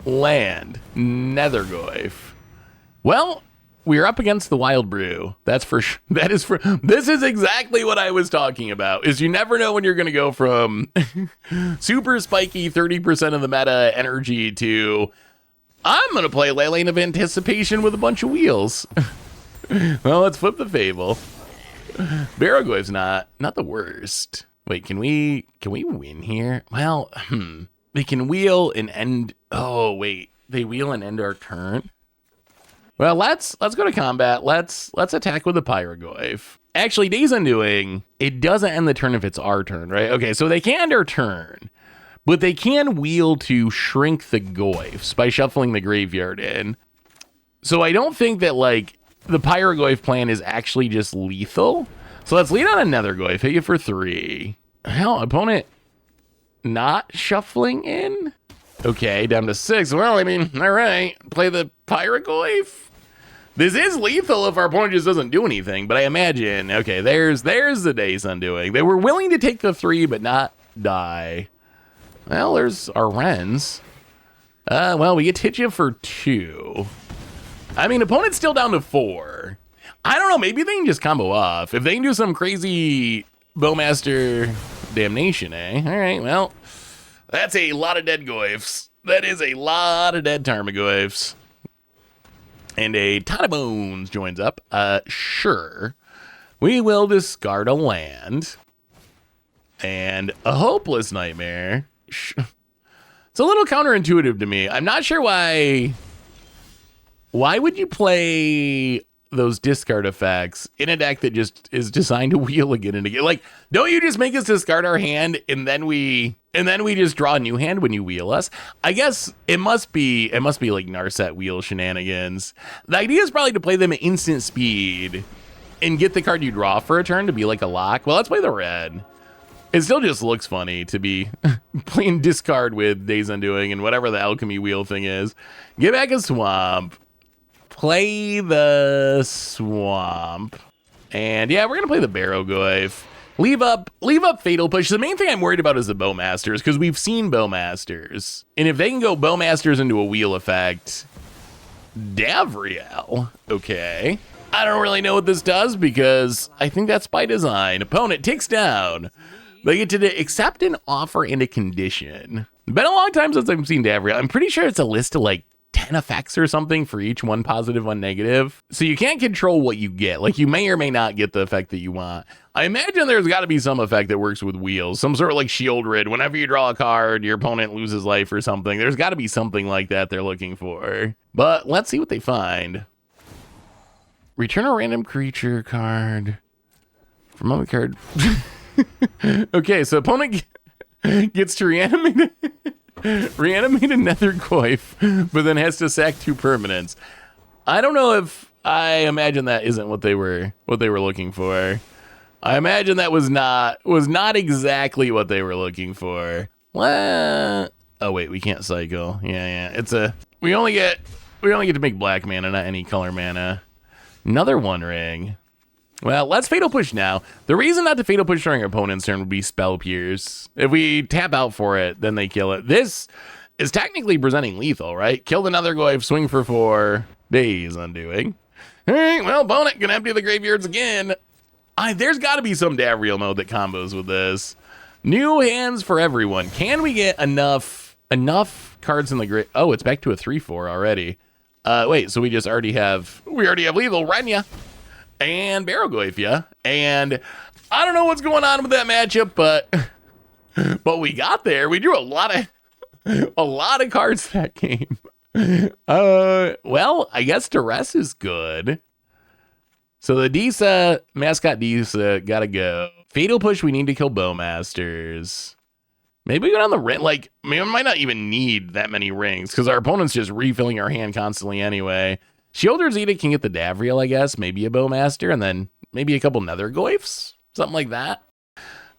Land. Nethergoyf. Well, we're up against the Wild Brew. That's for sure. This is exactly what I was talking about, is you never know when you're going to go from super spiky 30% of the meta energy to, I'm going to play Leyline of Anticipation with a bunch of wheels. Well, let's flip the Fable. Barrogoyf's not the worst. Wait, can we win here? Well, they can wheel and end. Oh, wait. They wheel and end our turn. Well, let's go to combat. Let's attack with the Pyrogoyf. Actually, Days Undoing, it doesn't end the turn if it's our turn, right? Okay, so they can end our turn, but they can wheel to shrink the Goyfs by shuffling the graveyard in. So I don't think that, like, the Pyrogoyf plan is actually just lethal. So let's lead on another Goyf. Hit you for 3. Hell, opponent not shuffling in? Okay, down to 6. Well, I mean, all right. Play the Pyrogoyf. This is lethal if our opponent just doesn't do anything, but I imagine, okay, there's the Days Undoing. They were willing to take the 3, but not die. Well, there's our Wrens. Well, we get to hit you for 2. I mean, opponent's still down to 4. I don't know, maybe they can just combo off. If they can do some crazy Bowmaster damnation, eh? All right, well, that's a lot of dead Goyfs. That is a lot of dead Tarmogoyfs. And a Ton of Bones joins up. Sure. We will discard a land. And a Hopeless Nightmare. It's a little counterintuitive to me. I'm not sure why. Why would you play those discard effects in a deck that just is designed to wheel again and again? Like, don't you just make us discard our hand and then we just draw a new hand when you wheel us? I guess it must be like Narset wheel shenanigans. The idea is probably to play them at instant speed and get the card you draw for a turn to be like a lock. Well, let's play the red. It still just looks funny to be playing discard with Days Undoing and whatever the alchemy wheel thing is. Get back a swamp. Play the swamp. And yeah, we're going to play the Barrogoyf. Leave up Fatal Push. The main thing I'm worried about is the Bowmasters, because we've seen Bowmasters. And if they can go Bowmasters into a wheel effect, Davriel. Okay. I don't really know what this does because I think that's by design. Opponent takes down. They get to accept an offer and a condition. It's been a long time since I've seen Davriel. I'm pretty sure it's a list of like 10 effects or something for each, 1 positive, 1 negative. So you can't control what you get. Like, you may or may not get the effect that you want. I imagine there's got to be some effect that works with wheels. Some sort of like shield rid. Whenever you draw a card, your opponent loses life or something. There's got to be something like that they're looking for. But let's see what they find. Return a random creature card from a card. Okay, so opponent gets to reanimate another Goyf, but then has to sack 2 permanents. I don't know if I imagine that isn't what they were looking for. I imagine that was not exactly what they were looking for. What? Oh wait, we can't cycle. Yeah. It's we only get to make black mana, not any color mana. Another One Ring. Well, let's Fatal Push now. The reason not to Fatal Push during our opponent's turn would be Spell Pierce. If we tap out for it, then they kill it. This is technically presenting lethal, right? Killed another Goyf, swing for 4, days undoing. All right, well, opponent gonna empty the graveyards again. There's got to be some Davriel mode that combos with this. New hands for everyone. Can we get enough cards in the grave? Oh, it's back to a 3/4 already. Wait, so we already have lethal Renya and Barrowgoyf, and I don't know what's going on with that matchup, but we got there. We drew a lot of cards that game. Well, I guess Duress is good. So the Disa, mascot Disa, gotta go. Fatal Push, we need to kill Bowmasters. Maybe we go down the ring. Like, we might not even need that many rings because our opponent's just refilling our hand constantly anyway. Sheoldred's Edict can get the Davriel, I guess. Maybe a Bowmaster, and then maybe a couple Nether Goyfs, something like that.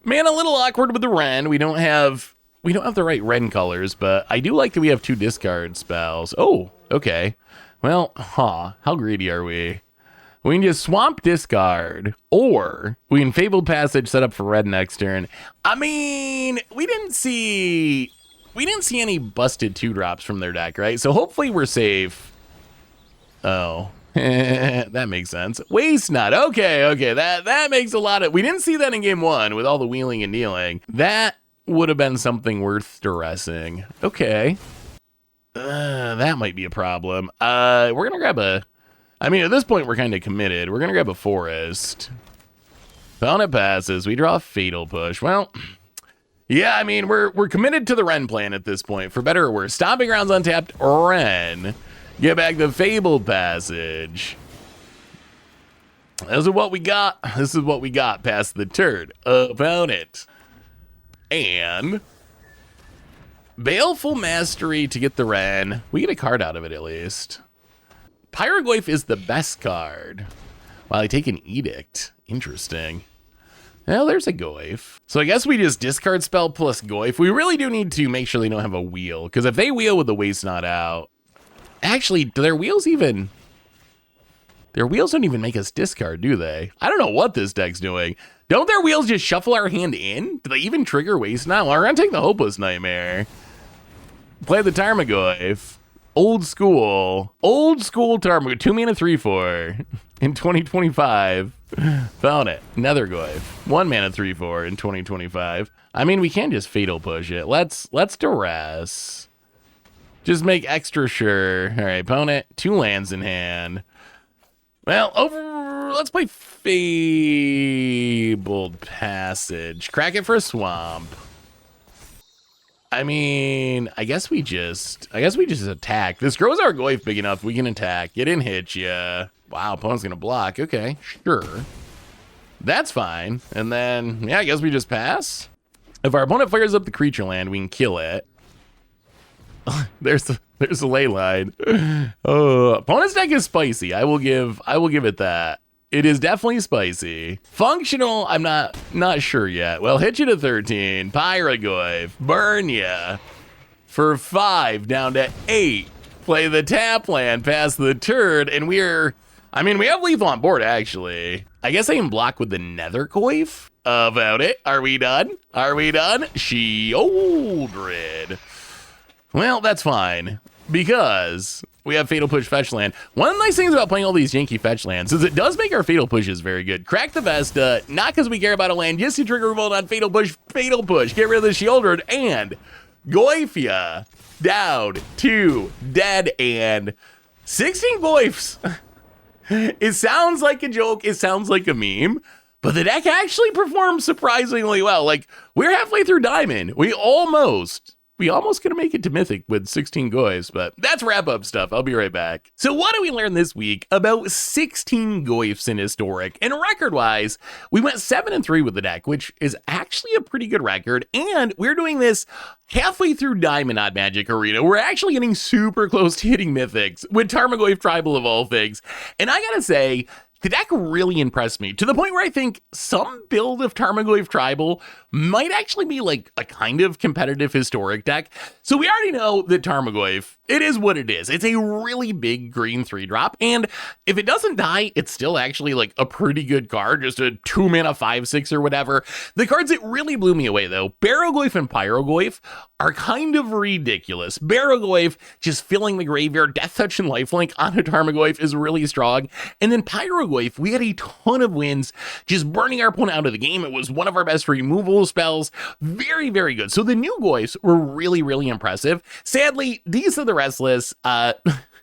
Man, a little awkward with the Ren. We don't have the right Ren colors, but I do like that we have 2 discard spells. Oh, okay. Well, how greedy are we? We can just swamp discard, or we can Fabled Passage set up for red next turn. I mean, we didn't see any busted 2-drops from their deck, right? So hopefully we're safe. Oh, that makes sense. Waste Not. Okay, that makes a lot of. We didn't see that in game 1 with all the wheeling and dealing. That would have been something worth duressing. Okay, that might be a problem. We're gonna grab at this point, we're kind of committed. We're going to grab a Forest. Opponent passes. We draw a Fatal Push. Well, yeah, I mean, we're committed to the Ren plan at this point, for better or worse. Stomping Grounds untapped, Ren. Get back the Fabled Passage. This is what we got. This is what we got past the turn. Opponent. And Baleful Mastery to get the Ren. We get a card out of it, at least. Pyrogoyf is the best card. While I take an Edict. Interesting. Well, there's a Goyf. So I guess we just discard spell plus Goyf. We really do need to make sure they don't have a wheel, because if they wheel with the Waste Not out... Actually, do their wheels even... Their wheels don't even make us discard, do they? I don't know what this deck's doing. Don't their wheels just shuffle our hand in? Do they even trigger Waste Not? Well, we're gonna take the Hopeless Nightmare. Play the Tarmogoyf. Old school Tarmogoyf, 2 mana 3/4 in 2025. Found it. Nether Goyf, 1 mana 3/4 in 2025. I mean, we can just Fatal Push it. Let's duress. Just make extra sure. All right, opponent, 2 lands in hand. Well, let's play Fabled Passage. Crack it for a swamp. I mean, I guess we just attack. This grows our Goyf big enough. We can attack. Get in, hit ya. Wow, opponent's gonna block. Okay, sure. That's fine. And then, yeah, I guess we just pass. If our opponent fires up the creature land, we can kill it. there's the ley line. Opponent's deck is spicy. I will give it that. It is definitely spicy. Functional, I'm not sure yet. Well, hit you to 13. Pyrogoyf, burn ya for 5 down to 8. Play the tap land past the turn, and we have lethal on board, actually. I guess I can block with the Nether Goyf. About it. Are we done? Sheoldred. Well, that's fine, because we have Fatal Push fetch land. One of the nice things about playing all these janky fetch lands is it does make our Fatal Pushes very good. Crack the Vesta, not because we care about a land, just to trigger revolt on Fatal Push. Get rid of the Sheoldred, and Goyfia down to dead and 16 Goyfs. It sounds like a joke, it sounds like a meme, but the deck actually performs surprisingly well. Like, we're halfway through Diamond. We almost gonna make it to Mythic with 16 Goyfs, but that's wrap-up stuff. I'll be right back. So what did we learn this week about 16 Goyfs in Historic? And record-wise, we went 7-3 with the deck, which is actually a pretty good record, and we're doing this halfway through Diamond Odd Magic Arena. We're actually getting super close to hitting Mythics with Tarmogoyf Tribal of all things. And I gotta say, the deck really impressed me to the point where I think some build of Tarmogoyf Tribal might actually be like a kind of competitive historic deck. So we already know that Tarmogoyf, it is what it is. It's a really big green 3-drop, and if it doesn't die, it's still actually like a pretty good card, just a 2-mana 5/6 or whatever. The cards that really blew me away though, Barrogoyf and Pyrogoyf, are kind of ridiculous. Barrogoyf just filling the graveyard, Death Touch and Lifelink on a Tarmogoyf is really strong. And then Pyrogoyf, we had a ton of wins, just burning our opponent out of the game. It was one of our best removal spells. Very, very good. So the new Goyfs were really, really impressive. Sadly, these are the restless.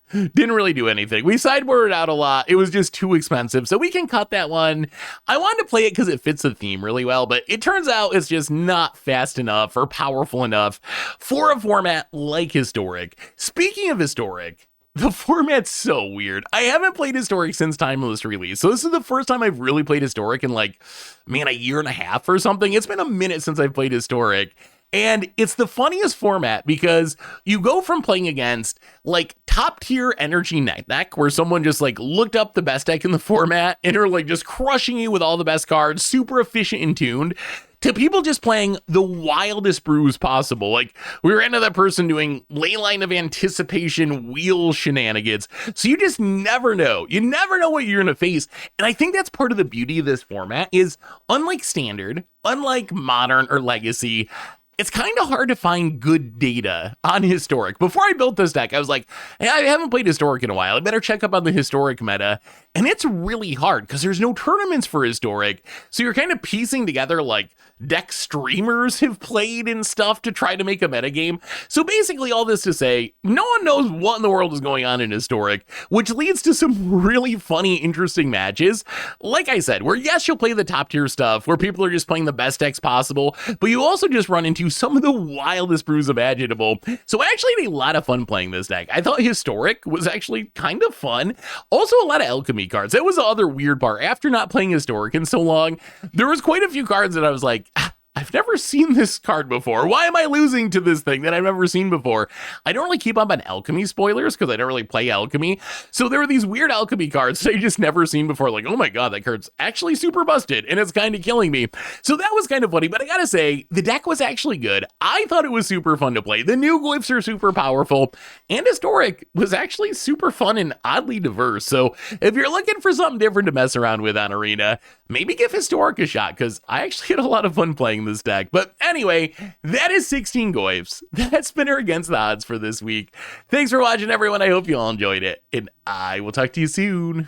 Didn't really do anything. We sideboarded out a lot. It was just too expensive, so we can cut that one. I wanted to play it because it fits the theme really well, but it turns out it's just not fast enough or powerful enough for a format like Historic. Speaking of Historic, the format's so weird. I haven't played Historic since Timeless release, so this is the first time I've really played Historic in like, man, a year and a half or something. It's been a minute since I've played Historic. And it's the funniest format because you go from playing against like top tier energy net deck where someone just like looked up the best deck in the format and are like just crushing you with all the best cards, super efficient and tuned, to people just playing the wildest brews possible. Like we ran into that person doing Leyline of Anticipation wheel shenanigans. So you just never know. You never know what you're going to face. And I think that's part of the beauty of this format is unlike Standard, unlike Modern or Legacy, it's kind of hard to find good data on Historic. Before I built this deck, I was like, hey, I haven't played Historic in a while. I better check up on the Historic meta. And it's really hard because there's no tournaments for Historic. So you're kind of piecing together like deck streamers have played and stuff to try to make a metagame. So basically all this to say, no one knows what in the world is going on in Historic, which leads to some really funny, interesting matches. Like I said, where yes, you'll play the top tier stuff, where people are just playing the best decks possible, but you also just run into some of the wildest brews imaginable. So I actually had a lot of fun playing this deck. I thought Historic was actually kind of fun. Also a lot of alchemy cards. That was the other weird part. After not playing Historic in so long, there was quite a few cards that I was like, I've never seen this card before. Why am I losing to this thing that I've never seen before? I don't really keep up on alchemy spoilers because I don't really play alchemy. So there were these weird alchemy cards that I just never seen before. Like, oh my God, that card's actually super busted and it's kind of killing me. So that was kind of funny, but I gotta say, the deck was actually good. I thought it was super fun to play. The new Goyfs are super powerful, and Historic was actually super fun and oddly diverse. So if you're looking for something different to mess around with on Arena, maybe give Historic a shot because I actually had a lot of fun playing this deck. But anyway, that is 16 Goyfs. That's Spinner Against the Odds for this week. Thanks for watching, everyone. I hope you all enjoyed it, and I will talk to you soon.